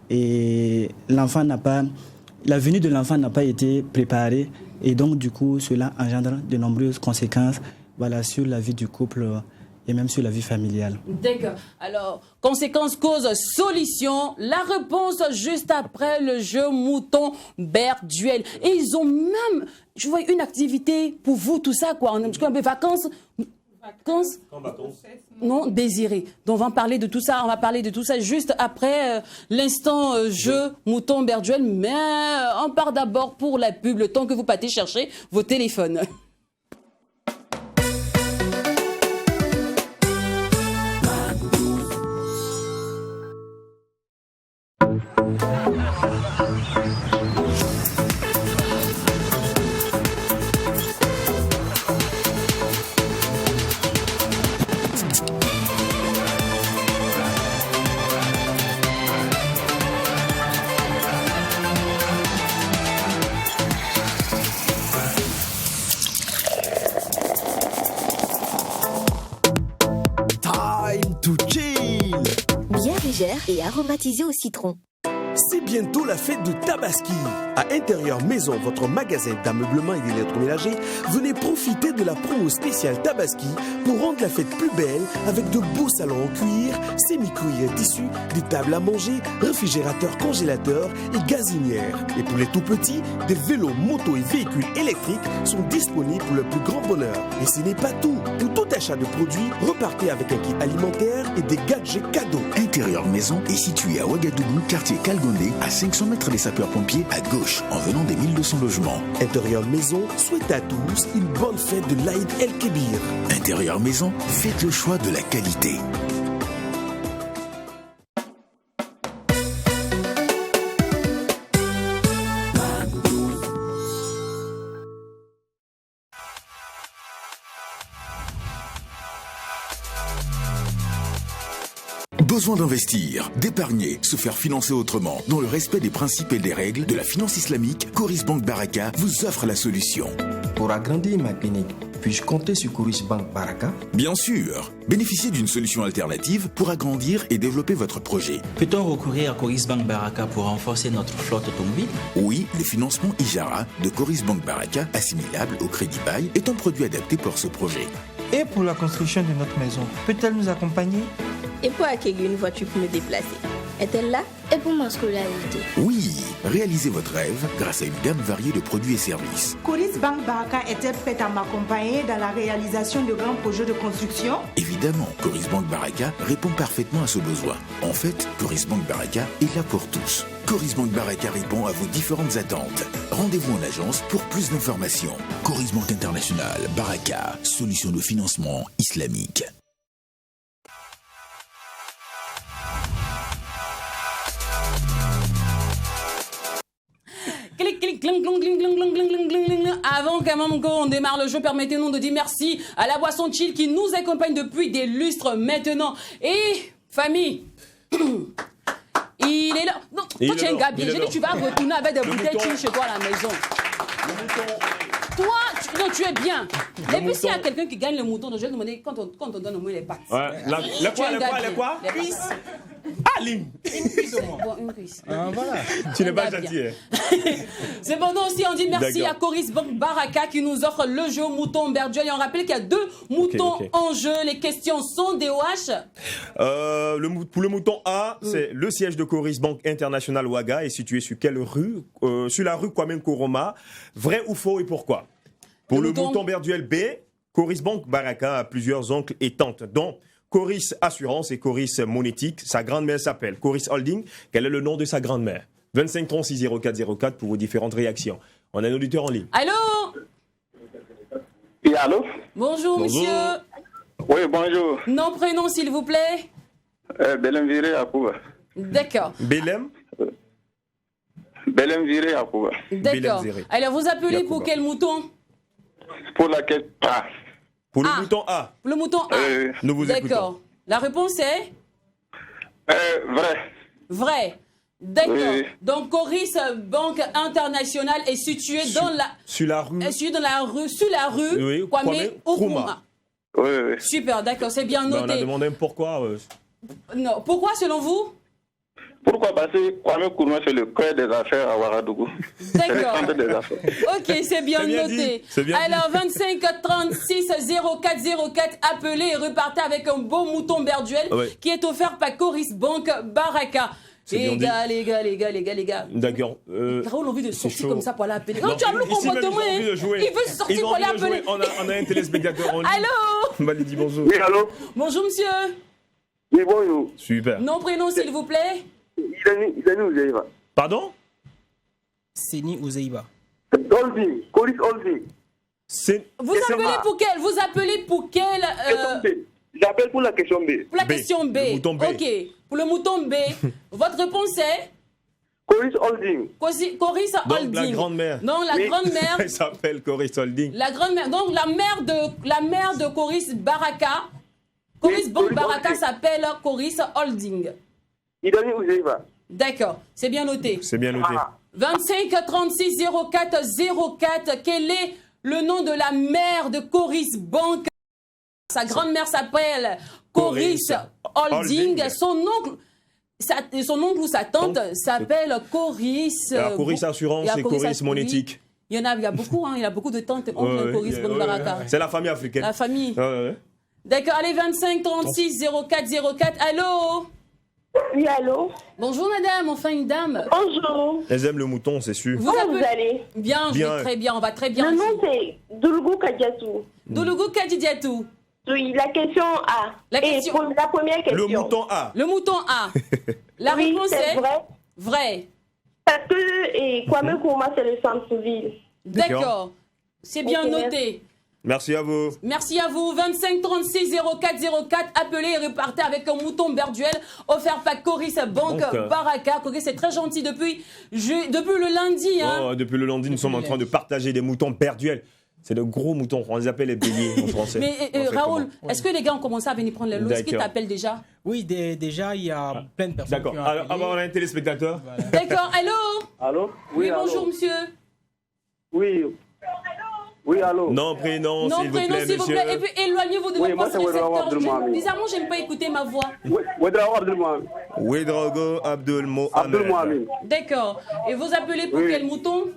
et la venue de l'enfant n'a pas été préparée, et donc du coup, cela engendre de nombreuses conséquences, voilà, sur la vie du couple et même sur la vie familiale. D'accord. Alors, conséquences, causes, solutions. La réponse juste après le jeu Mouton Berduel. Et ils ont même, je vois, une activité pour vous, tout ça, quoi. On a un peu vacances. Vacances non désirées. Donc, on va parler de tout ça. On va parler de tout ça juste après l'instant jeu Mouton Berduel. Mais on part d'abord pour la pub, le temps que vous partez chercher vos téléphones. Et aromatisé au citron. C'est bientôt la fête de Tabaski. À Intérieur Maison, votre magasin d'ameublement et d'électroménager, venez profiter de la promo spéciale Tabaski pour rendre la fête plus belle avec de beaux salons en cuir, semi-cuir tissu, des tables à manger, réfrigérateurs, congélateurs et gazinières. Et pour les tout petits, des vélos, motos et véhicules électriques sont disponibles pour le plus grand bonheur. Et ce n'est pas tout. Pour tout achat de produits, repartez avec un kit alimentaire et des gadgets cadeaux. Intérieur Maison est situé à Ouagadougou, quartier Kalgondé, à 500 mètres des sapeurs-pompiers, à gauche, en venant des 1200 logements. Intérieur Maison souhaite à tous une bonne fête de l'Aïd El-Kébir. Intérieur Maison, faites le choix de la qualité. Besoin d'investir, d'épargner, se faire financer autrement, dans le respect des principes et des règles de la finance islamique, Coris Bank Baraka vous offre la solution. Pour agrandir ma clinique, puis-je compter sur Coris Bank Baraka? Bien sûr. Bénéficiez d'une solution alternative pour agrandir et développer votre projet. Peut-on recourir à Coris Bank Baraka pour renforcer notre flotte automobile? Oui, le financement Ijara de Coris Bank Baraka, assimilable au crédit bail, est un produit adapté pour ce projet. Et pour la construction de notre maison, peut-elle nous accompagner? Et pour acquérir une voiture pour me déplacer, est-elle là? Et pour ma scolarité? Oui, réalisez votre rêve grâce à une gamme variée de produits et services. Coris Bank Baraka est-elle prête à m'accompagner dans la réalisation de grands projets de construction? Évidemment, Coris Bank Baraka répond parfaitement à ce besoin. En fait, Coris Bank Baraka est là pour tous. Coris Bank Baraka répond à vos différentes attentes. Rendez-vous en agence pour plus d'informations. Coris Bank International, Baraka, solution de financement islamique. cling, cling, cling, cling, cling, cling, cling, cling. Avant qu'à même qu'on démarre le jeu, permettez-nous de dire merci à la boisson chill qui nous accompagne depuis des lustres maintenant. Et famille, il est là. Non, toi tu es un gars bien. J'ai dit tu vas retourner avec des bouteilles chill chez toi à la maison. Toi, tu es bien. Et puis s'il y a quelqu'un qui gagne le mouton, je vais demander quand on donne au moins les pattes. Ouais. Les quoi Ah, Lim. Une cuisse. Bon, une cuisse. Voilà. Tu n'es pas gentil. C'est bon, nous aussi, on dit merci à Coris Bank Baraka qui nous offre le jeu mouton Berduel. Et on rappelle qu'il y a 2 moutons en jeu. Les questions sont DOH. Pour le mouton A, c'est le siège de Coris Bank International Ouaga est situé sur quelle rue sur la rue Kwame Nkrumah. Vrai ou faux et pourquoi? Pour le mouton Berduel B, Coris Bank Baraka a plusieurs oncles et tantes, dont Coris Assurance et Coris Monétique. Sa grand-mère s'appelle Coris Holding. Quel est le nom de sa grand-mère? 25 36 04 04 pour vos différentes réactions. On a un auditeur en ligne. Allô? Oui, allô? Bonjour, monsieur. Oui, bonjour. Nom, prénom, s'il vous plaît? Belem Viré Akouba. D'accord. Belem Viré Akouba. D'accord. Alors, vous appelez pour quel mouton? Pour laquelle A. Pour le mouton A. Pour le mouton A. Nous vous écoutons. D'accord. La réponse est? Vrai. Vrai. D'accord. Oui. Donc, Coris Banque Internationale est située dans la... Sur la rue. Sur la rue Kwame Nkrumah. Oui. Super, d'accord, c'est bien noté. On a demandé pourquoi. Non, pourquoi selon vous? Pourquoi? Parce que Kwame Nkrumah, c'est le cœur des affaires à Ouagadougou. D'accord. C'est le centre des affaires. Ok, c'est bien noté. Alors, 25 36 04 04, appelez et repartez avec un beau mouton Berduel qui est offert par Coris Bank Baraka. Les gars. D'accord. Raoul a envie de sortir comme ça pour aller appeler. Non, tu as le comportement, il veut sortir pour aller appeler. On a un téléspectateur en ligne. Allô? Bah, lui dit bonjour. Oui, allô? Bonjour, monsieur. Oui, bonjour. Super. Nom, prénom, s'il vous plaît? Idani Ouzeiba. Pardon? Seni Ouzeiba. Holding. Coris Holding. Vous appelez pour quelle J'appelle pour la question B. Pour la question B. Le mouton B. Ok. Pour le mouton B, votre réponse est? Coris Holding. Coris Holding. Donc la grand-mère. Non, la grand-mère. Elle s'appelle Coris Holding. La grand-mère. Donc la mère de Coris Baraka. Coris Bank Baraka s'appelle Coris Holding. Idani Ouzeiba. D'accord, c'est bien noté. C'est bien noté. 25 36 04 04. Quel est le nom de la mère de Coris Bank? Sa grand-mère s'appelle Coris Holding. Son oncle ou sa tante s'appelle Coris. Il y a Coris Assurance et Coris Monétique. Il y a beaucoup, il y a beaucoup de tantes oncles Coris Bank Baraka. C'est la famille africaine. La famille. D'accord, allez, 25 36 04 04. Allô? Oui, allô? Bonjour madame, enfin une dame. Bonjour. Elles aiment le mouton, c'est sûr. Comment vous allez? Bien, je vais très bien, on va très bien. Le nom c'est Doulougou Kadiatou. Doulougou Kadiatou. Oui, la question A. La première question. Le mouton A. Le mouton A. La réponse est vrai. Vrai. Parce que Kwame Nkrumah, c'est le centre-ville. D'accord. C'est bien noté. Merci à vous. Merci à vous. 25 36 04 04. Appelez et repartez avec un mouton Berduel offert par Coris Bank Baraka. Coris, c'est très gentil depuis le lundi. Hein. Depuis le lundi, nous sommes en train de partager des moutons Berduel. C'est de gros moutons. On les appelle les béliers en français. Mais Raoul, est-ce que les gars ont commencé à venir prendre les lots? Est-ce qu'ils t'appellent déjà? Oui, déjà, il y a plein de personnes. D'accord. Alors, on a un téléspectateur. Voilà. D'accord. Allô? Allô? Oui, bonjour, monsieur. Oui. Oui, allô? Non, prénom, s'il vous plaît. Et puis, éloignez-vous de votre poste récepteur. Bizarrement, j'aime pas écouter ma voix. Ouedraogo Abdul Mohamed. D'accord. Et vous appelez pour quel mouton?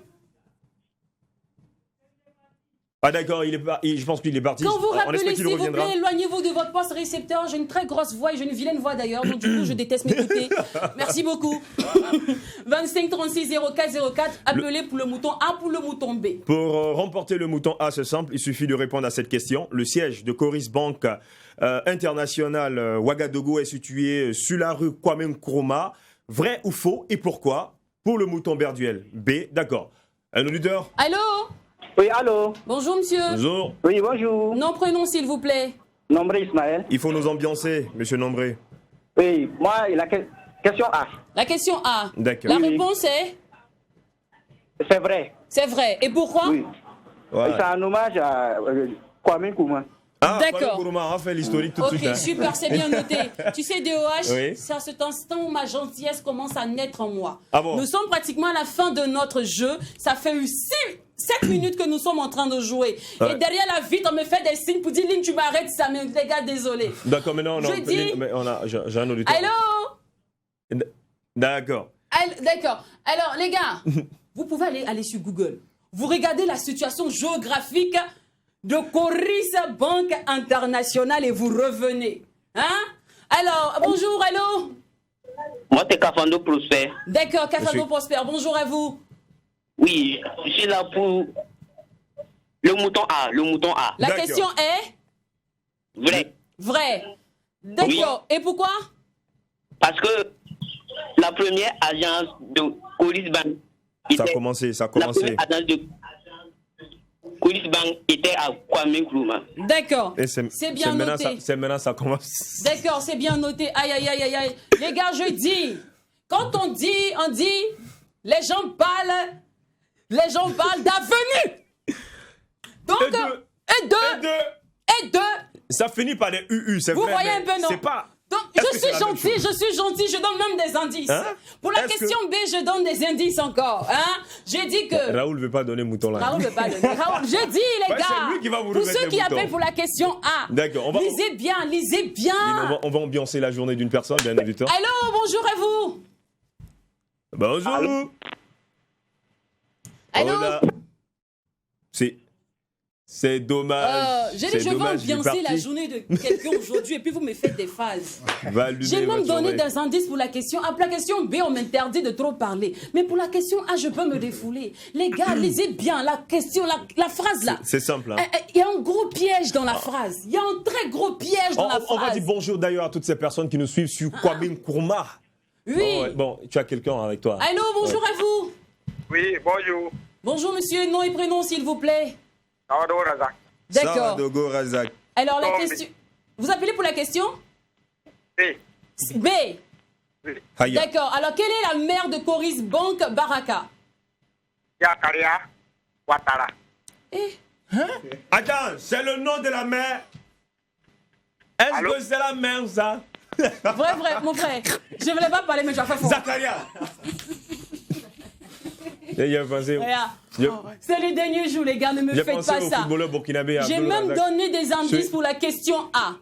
Ah d'accord, je pense qu'il est parti. Quand vous rappelez, s'il vous plaît, éloignez-vous de votre poste récepteur. J'ai une très grosse voix et j'ai une vilaine voix d'ailleurs, donc du coup je déteste m'écouter. Merci beaucoup. 25 36 04 04, appelez pour le mouton A, pour le mouton B. Pour remporter le mouton A, c'est simple, il suffit de répondre à cette question. Le siège de Coris Bank International Ouagadougou est situé sur la rue Kwame Nkrumah. Vrai ou faux et pourquoi? Pour le mouton Berduel. B, d'accord. Un auditeur? Allô? Oui, allô? Bonjour, monsieur. Bonjour. Oui, bonjour. Nom, prénom, s'il vous plaît. Nombré Ismaël. Il faut nous ambiancer, monsieur Nombré. Oui, moi, la question A. La question A. D'accord. La réponse est? C'est vrai. C'est vrai. Et pourquoi? Oui. Ouais. C'est un hommage à Kwame Nkrumah. Ah, d'accord. On va faire l'historique tout de Ok, suite. Hein. super, c'est bien noté. Tu sais, DOH, Oui. c'est à cet instant où ma gentillesse commence à naître en moi. Ah bon? Nous sommes pratiquement à la fin de notre jeu. Ça fait 7 minutes que nous sommes en train de jouer. Ouais. Et derrière la vitre, on me fait des signes pour dire, Lynn, tu m'arrêtes ça. Mais les gars, désolé. D'accord, mais non, Je dis- mais j'ai un auditeur. Allô? D'accord. D'accord. Alors, les gars, vous pouvez aller sur Google. Vous regardez la situation géographique de Coris Banque Internationale et vous revenez. Hein? Alors, bonjour, allô? Moi, c'est Kafando Prosper. D'accord, Cafado Prosper, bonjour à vous. Oui, je suis là pour le mouton A. Le mouton A. La question est? Vrai. Vrai. D'accord. Et pourquoi? Parce que la première agence de Coris Bank Ça a commencé. La première agence de Coris Bank était à Kwame Nkrumah. D'accord. Et C'est bien noté. C'est maintenant ça commence. D'accord, c'est bien noté. Aïe, aïe, aïe, aïe, aïe. Les gars, je dis, quand on dit, les gens parlent d'avenue. Donc, et deux. Ça finit par des UU, c'est Vous vrai. voyez un peu, non? C'est pas. Donc, je suis gentil, je donne même des indices. Hein? Pour la Est-ce question B, je donne des indices encore. Hein? J'ai dit que... Raoul ne veut pas donner mouton là. Raoul ne veut pas donner. Raoul, je dis, les Ouais, gars, c'est lui qui va vous pour remettre ceux les qui moutons. appellent pour la question A, D'accord, lisez bien. On va ambiancer la journée d'une personne, bien évidemment. Allô, bonjour à vous. Bonjour. Allô. Hola. C'est dommage. J'ai dit, je vais ambiancer la journée de quelqu'un aujourd'hui et puis vous me faites des phases. J'ai même donné des indices pour la question A. Pour la question B, on m'interdit de trop parler. Mais pour la question A, je peux me défouler. Les gars, lisez bien la question, la phrase là. C'est simple. Hein. Il y a un gros piège dans la phrase. Il y a un très gros piège dans la phrase. On va dire bonjour d'ailleurs à toutes ces personnes qui nous suivent sur Kwame Nkrumah. Oui. Oh, ouais. Bon, tu as quelqu'un avec toi. Allô, bonjour à vous. Oui, bonjour. Bonjour monsieur, nom et prénom s'il vous plaît. D'accord. Saradogo Razak. Alors la question... Vous appelez pour la question? B. D'accord. Alors quelle est la mère de Coris Bank Baraka? Yakaria Ouattara. Attends, c'est le nom de la mère. Est-ce que c'est la mère ça? Vrai, mon frère. Je ne voulais pas parler, mais tu as fait fort. Zakaria. C'est les derniers jours, les gars, ne me faites pas ça. J'ai même donné des indices pour la question A.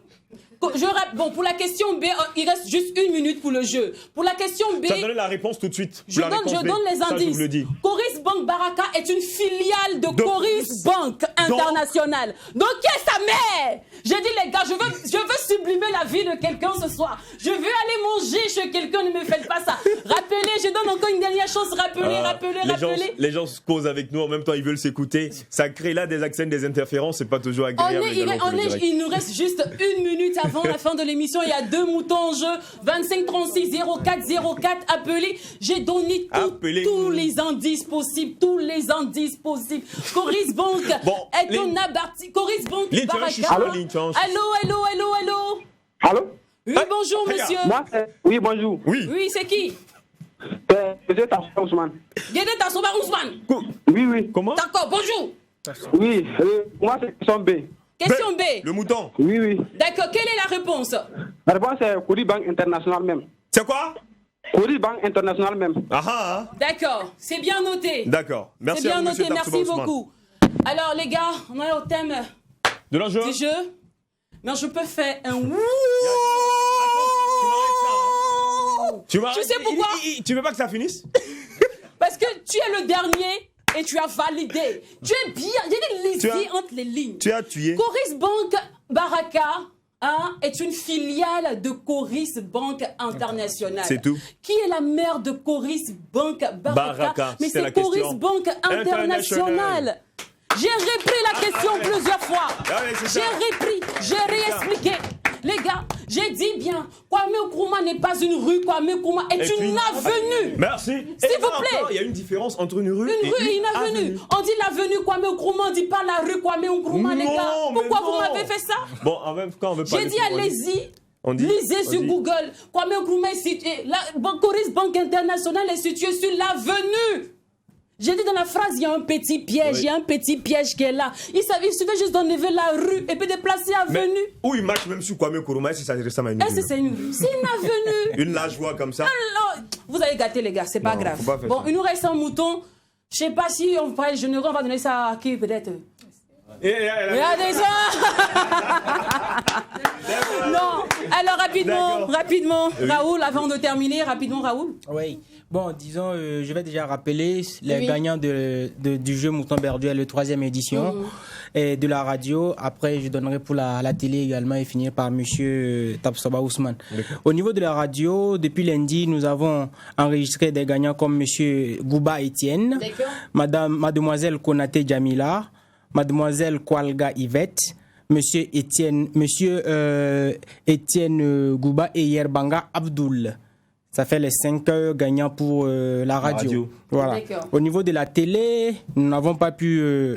Bon, pour la question B, il reste juste 1 minute pour le jeu. Pour la question B... Tu as donné la réponse tout de suite. Je donne les indices. Coris Bank Baraka est une filiale de Coris Bank International. Donc, qui est sa mère? J'ai dit, les gars, je veux sublimer la vie de quelqu'un ce soir. Je veux aller manger chez quelqu'un, ne me faites pas ça. Rappelez, je donne encore une dernière chance. Rappelez. Les gens se causent avec nous, en même temps, ils veulent s'écouter. Ça crée là des accents, des interférences, c'est pas toujours agréable. Il nous reste juste 1 minute avant la fin de l'émission. Il y a 2 moutons en jeu. 25 36 04 04. Appelez. J'ai donné tous les indices possibles. Coris Bank est un abarti. Coris Bank Baraka. Allô. Allô? Oui, bonjour, monsieur. Oui, bonjour. Oui, c'est qui? Monsieur Tassouba Ousmane. Guédé Tassouba Ousmane. Oui. Comment? D'accord, bonjour. Oui, moi c'est question B. Question B. Le mouton. Oui. D'accord, quelle est la réponse? La réponse est Coris Bank International même. C'est quoi? Coris Bank International même. D'accord, c'est bien noté. D'accord, merci. C'est bien à vous, noté, merci beaucoup. Alors les gars, on est au thème du jeu. Mais je peux faire un Tu sais pourquoi? Tu veux pas que ça finisse? Parce que tu es le dernier et tu as validé. Tu es bien. Il y a des lésies entre les lignes. Tu as tué. Coris Bank Baraka est une filiale de Coris Bank International. C'est tout. Qui est la mère de Coris Bank Baraka? Mais c'est Coris Bank International. J'ai repris la question plusieurs fois. J'ai réexpliqué. Les gars, j'ai dit bien, Kwame Nkrumah n'est pas une rue, Kwame Nkrumah est une avenue. Merci. S'il vous plaît. Il y a une différence entre une rue et une avenue. On dit l'avenue Kwame Nkrumah, on dit pas la rue Kwame Nkrumah, les gars. Pourquoi vous m'avez fait ça? Bon, en même temps, on veut pas. J'ai dit allez-y. Lisez sur Google. Kwame Nkrumah est situé. Coris Bank International est situé sur l'avenue. J'ai dit dans la phrase, il y a un petit piège, il y a un petit piège qui est là. Il suffit juste d'enlever la rue et puis de placer avenue. Où il marche même sur Kwame Nkrumah, si ça ressemble à une rue. Est-ce que c'est une rue? C'est une avenue. Une large voie comme ça. Alors, vous allez gâter les gars, c'est pas grave. Bon, il nous reste un mouton. Je sais pas si on va être généreux, on va donner ça à qui peut-être. Il y a des gens. Non. Alors rapidement, Raoul, avant de terminer, Raoul. Oui. Bon, disons, je vais déjà rappeler les gagnants du jeu Mouton Berduel, le 3e édition, et de la radio. Après, je donnerai pour la télé également et finir par monsieur Tabsoba Ousmane. Au niveau de la radio, depuis lundi, nous avons enregistré des gagnants comme monsieur Gouba Etienne, mademoiselle Konate Jamila, mademoiselle Kwalga Yvette, monsieur Etienne Gouba et Yerbanga Abdoul. Ça fait les 5 gagnants pour la radio. Voilà. Au niveau de la télé, nous n'avons pas pu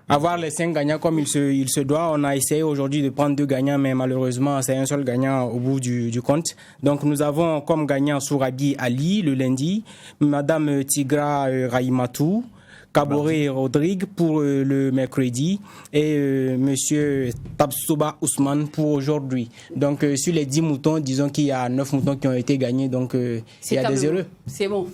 avoir les 5 gagnants comme il se doit. On a essayé aujourd'hui de prendre 2 gagnants, mais malheureusement, c'est un seul gagnant au bout du compte. Donc, nous avons comme gagnant Sourabi Ali le lundi, madame Tigra Raïmatou, Kaboré Rodrigue pour le mercredi et monsieur Tabsoba Ousmane pour aujourd'hui. Donc sur les 10 moutons, disons qu'il y a 9 moutons qui ont été gagnés, donc il y a des heureux. C'est bon.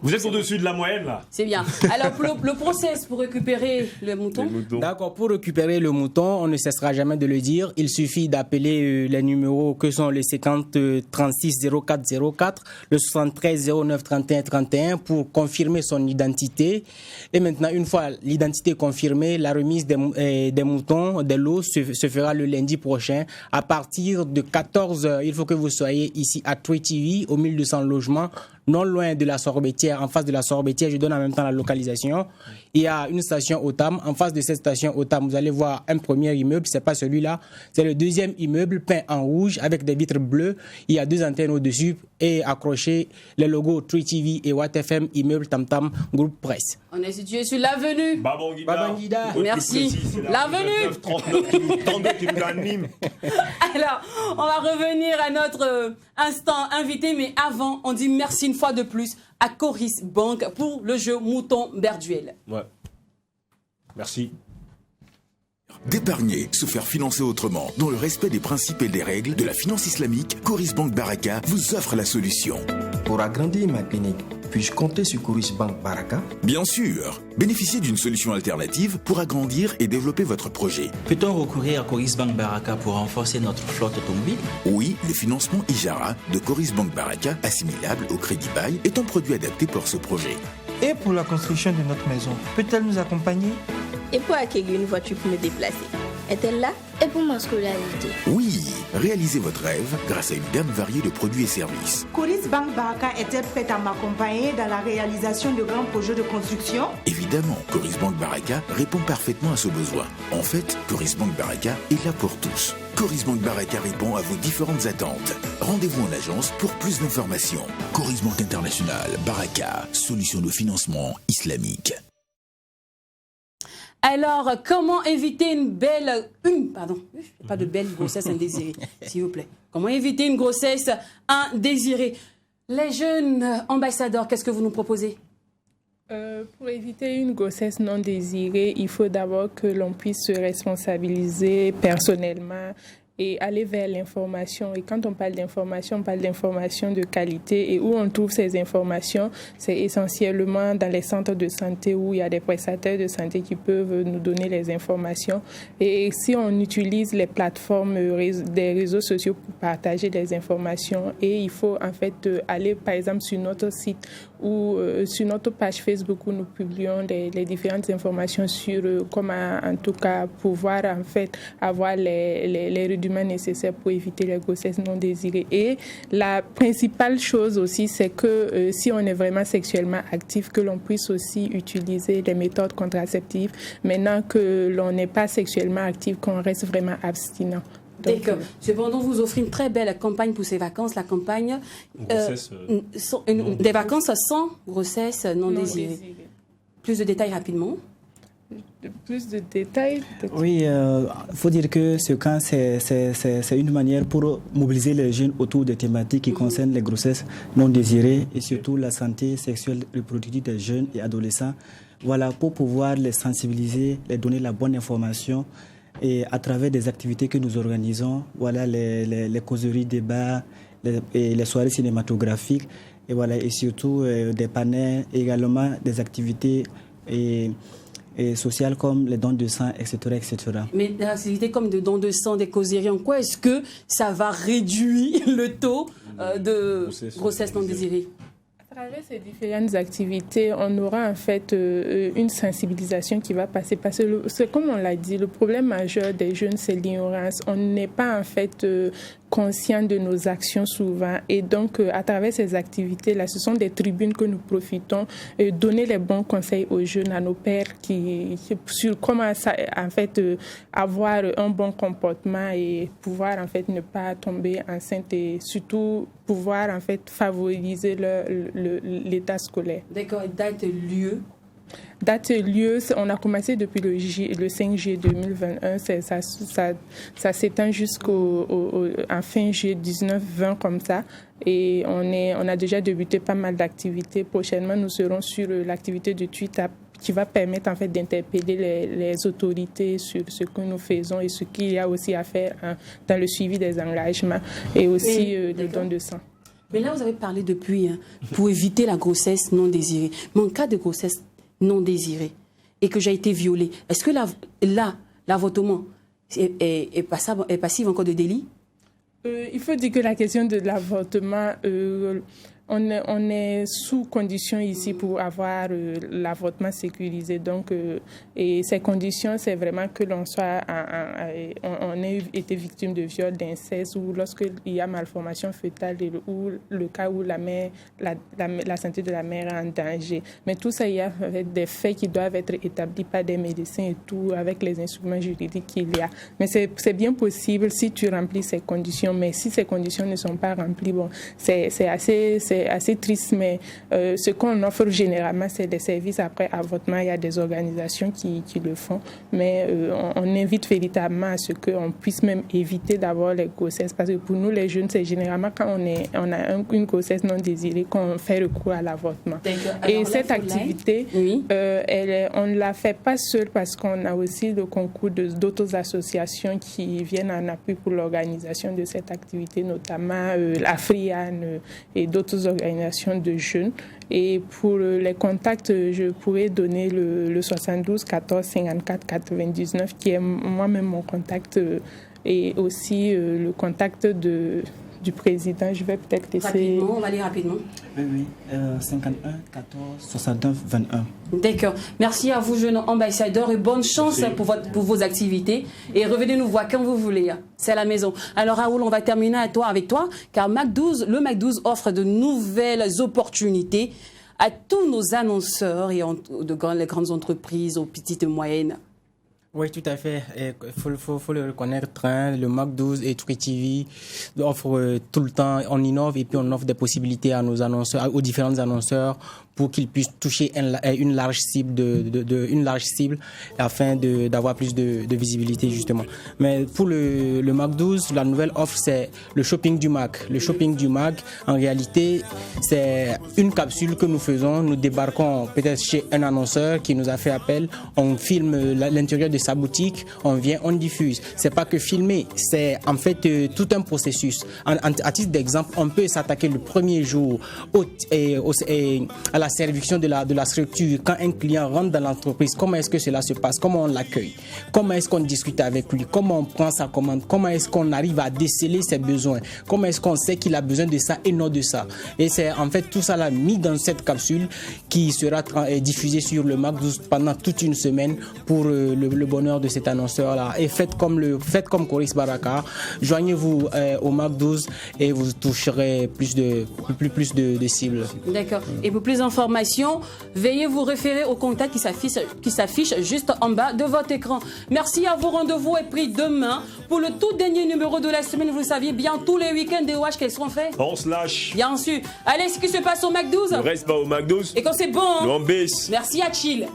Vous êtes au-dessus de la moyenne là. C'est bien. Alors le process pour récupérer le mouton. D'accord, pour récupérer le mouton, on ne cessera jamais de le dire. Il suffit d'appeler les numéros que sont les 50 36 04 04, le 73 09 31 31 pour confirmer son identité. Et maintenant, une fois l'identité confirmée, la remise des moutons, des lots se fera le lundi prochain. À partir de 14h, il faut que vous soyez ici à Troy TV, au 1200 logements, non loin de la Sorbetière, en face de la Sorbetière. Je donne en même temps la localisation. Il y a une station OTAM. En face de cette station OTAM, vous allez voir un premier immeuble. C'est pas celui-là. C'est le deuxième immeuble peint en rouge avec des vitres bleues. Il y a 2 antennes au-dessus et accroché les logos Troy TV et Watt FM, immeuble Tam Tam, groupe presse. On est situé sur l'avenue. Babangida. Merci. L'avenue. 32 qui nous anime. Alors, on va revenir à notre instant invité, mais avant, on dit merci une fois de plus à Coris Bank pour le jeu Mouton Berduel. Ouais. Merci. D'épargner, se faire financer autrement, dans le respect des principes et des règles de la finance islamique, Coris Bank Baraka vous offre la solution. Pour agrandir ma clinique, puis-je compter sur Coris Bank Baraka? Bien sûr. Bénéficiez d'une solution alternative pour agrandir et développer votre projet. Peut-on recourir à Coris Bank Baraka pour renforcer notre flotte automobile? Oui, le financement Ijara de Coris Bank Baraka, assimilable au crédit bail, est un produit adapté pour ce projet. Et pour la construction de notre maison, peut-elle nous accompagner? Et pour acquérir une voiture pour me déplacer, est-elle là? Et pour ma scolarité? Oui, réalisez votre rêve grâce à une gamme variée de produits et services. Coris Bank Baraka est-elle prête à m'accompagner dans la réalisation de grands projets de construction? Évidemment, Coris Bank Baraka répond parfaitement à ce besoin. En fait, Coris Bank Baraka est là pour tous. Coris Bank Baraka répond à vos différentes attentes. Rendez-vous en agence pour plus d'informations. Coris Bank International, Baraka, solution de financement islamique. Alors, comment éviter pas de belle grossesse indésirée, s'il vous plaît. Comment éviter une grossesse indésirée? Les jeunes ambassadeurs, qu'est-ce que vous nous proposez? Pour éviter une grossesse non désirée, il faut d'abord que l'on puisse se responsabiliser personnellement et aller vers l'information. Et quand on parle d'information de qualité. Et où on trouve ces informations, c'est essentiellement dans les centres de santé où il y a des prestataires de santé qui peuvent nous donner les informations. Et si on utilise les plateformes des réseaux sociaux pour partager des informations, et il faut en fait aller par exemple sur notre site ou sur notre page Facebook où nous publions les différentes informations sur comment en tout cas pouvoir en fait avoir les rudiments nécessaires pour éviter les grossesses non désirées. Et la principale chose aussi, c'est que si on est vraiment sexuellement actif, que l'on puisse aussi utiliser les méthodes contraceptives. Maintenant que l'on n'est pas sexuellement actif, qu'on reste vraiment abstinent. D'accord. Cependant, vous offrez une très belle campagne pour ces vacances, la campagne des vacances sans grossesse non désirée. Plus de détails rapidement. Plus de détails? Oui, il faut dire que ce camp, c'est une manière pour mobiliser les jeunes autour des thématiques qui concernent les grossesses non désirées et surtout la santé sexuelle reproductive des jeunes et adolescents. Voilà, pour pouvoir les sensibiliser, les donner la bonne information et à travers des activités que nous organisons, voilà, les causeries, débats, les soirées cinématographiques et voilà, et surtout des panels, également des activités et sociales comme les dons de sang, etc., etc. Mais des activités comme des dons de sang, des causeries, en quoi est-ce que ça va réduire le taux de grossesse non désirée? À travers ces différentes activités, on aura en fait une sensibilisation qui va passer. Parce que, c'est comme on l'a dit, le problème majeur des jeunes, c'est l'ignorance. On n'est pas en fait conscient de nos actions souvent. Et donc, à travers ces activités-là, ce sont des tribunes que nous profitons, donner les bons conseils aux jeunes, à nos pères, sur comment en fait avoir un bon comportement et pouvoir en fait ne pas tomber enceinte et surtout pouvoir en fait favoriser l'état scolaire. D'accord, date, lieu? Date et lieu, on a commencé depuis le 5 juillet 2021, ça s'étend jusqu'en fin juillet 19-20 comme ça. Et on a déjà débuté pas mal d'activités. Prochainement, nous serons sur l'activité de Twitter qui va permettre en fait d'interpeller les autorités sur ce que nous faisons et ce qu'il y a aussi à faire dans le suivi des engagements et aussi des dons de sang. Mais là, vous avez parlé depuis pour éviter la grossesse non désirée. Mais en cas de grossesse non désirée et que j'ai été violée, est-ce que l'avortement est passible encore de délit? Il faut dire que la question de l'avortement, on est sous conditions ici pour avoir l'avortement sécurisé. Donc, et ces conditions, c'est vraiment que l'on soit, on ait été victime de viol, d'inceste ou lorsqu'il y a malformation fœtale ou le cas où la santé de la mère est en danger. Mais tout ça, il y a des faits qui doivent être établis par des médecins et tout, avec les instruments juridiques qu'il y a. Mais c'est bien possible si tu remplis ces conditions. Mais si ces conditions ne sont pas remplies, bon, c'est assez triste, mais ce qu'on offre généralement, c'est des services après avortement. Il y a des organisations qui le font, mais on invite véritablement à ce qu'on puisse même éviter d'avoir les grossesses, parce que pour nous, les jeunes, c'est généralement quand on a une grossesse non désirée qu'on fait recours à l'avortement. Et cette activité, on ne la fait pas seule parce qu'on a aussi le concours d'autres associations qui viennent en appui pour l'organisation de cette activité, notamment l'Afriane et d'autres organisations de jeunes. Et pour les contacts, je pourrais donner le 72 14 54 99 qui est moi-même mon contact et aussi le contact du président. Je vais peut-être laisser... Rapidement, on va aller rapidement. Oui, 51 14 69 21. D'accord. Merci à vous, jeunes ambassadeurs, et bonne chance pour vos activités. Et revenez nous voir quand vous voulez. C'est à la maison. Alors, Raoul, on va terminer avec toi, car le Mac 12 offre de nouvelles opportunités à tous nos annonceurs et les grandes entreprises, aux petites et moyennes. Oui, tout à fait. Il faut le reconnaître. Le Mac 12 et True TV offrent tout le temps, on innove et puis on offre des possibilités à nos annonceurs, aux différents annonceurs, pour qu'ils puissent toucher une large cible afin d'avoir plus de visibilité, justement. Mais pour le Mac 12, la nouvelle offre, c'est le shopping du Mac. Le shopping du Mac, en réalité, c'est une capsule que nous faisons. Nous débarquons peut-être chez un annonceur qui nous a fait appel. On filme l'intérieur de sa boutique, on vient, on diffuse. C'est pas que filmer, c'est en fait tout un processus. À titre d'exemple, on peut s'attaquer le premier jour à la servition de la structure. Quand un client rentre dans l'entreprise, comment est-ce que cela se passe? Comment on l'accueille? Comment est-ce qu'on discute avec lui? Comment on prend sa commande? Comment est-ce qu'on arrive à déceler ses besoins? Comment est-ce qu'on sait qu'il a besoin de ça et non de ça? Et c'est en fait tout ça là mis dans cette capsule qui sera diffusée sur le Mac 12 pendant toute une semaine pour le bonheur de cet annonceur là. Et faites comme Coris Baraka, joignez-vous au Mac 12 et vous toucherez plus de cibles. D'accord. Et pour plus d'informations, veuillez vous référer au contact qui s'affiche juste en bas de votre écran. Merci à vous. Rendez-vous est pris demain pour le tout dernier numéro de la semaine. Vous le saviez bien, tous les week-ends des WASH, quels seront faits? On se lâche. Bien sûr. Allez, ce qui se passe au Mac 12. Ne reste pas au Mac 12. Et quand c'est bon, on baisse. merci à Chill.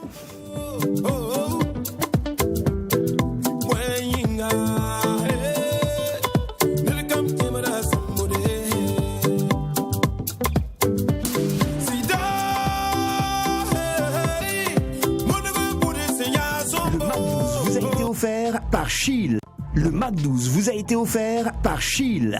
Mac 12 vous a été offert par Chill.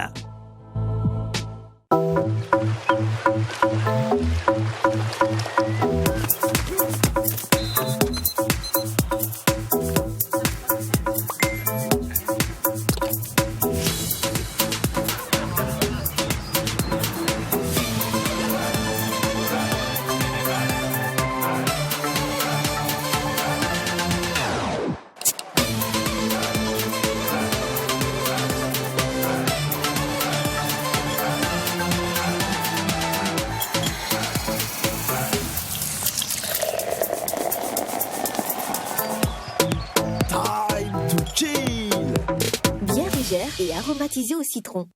Bien légère et aromatisée au citron.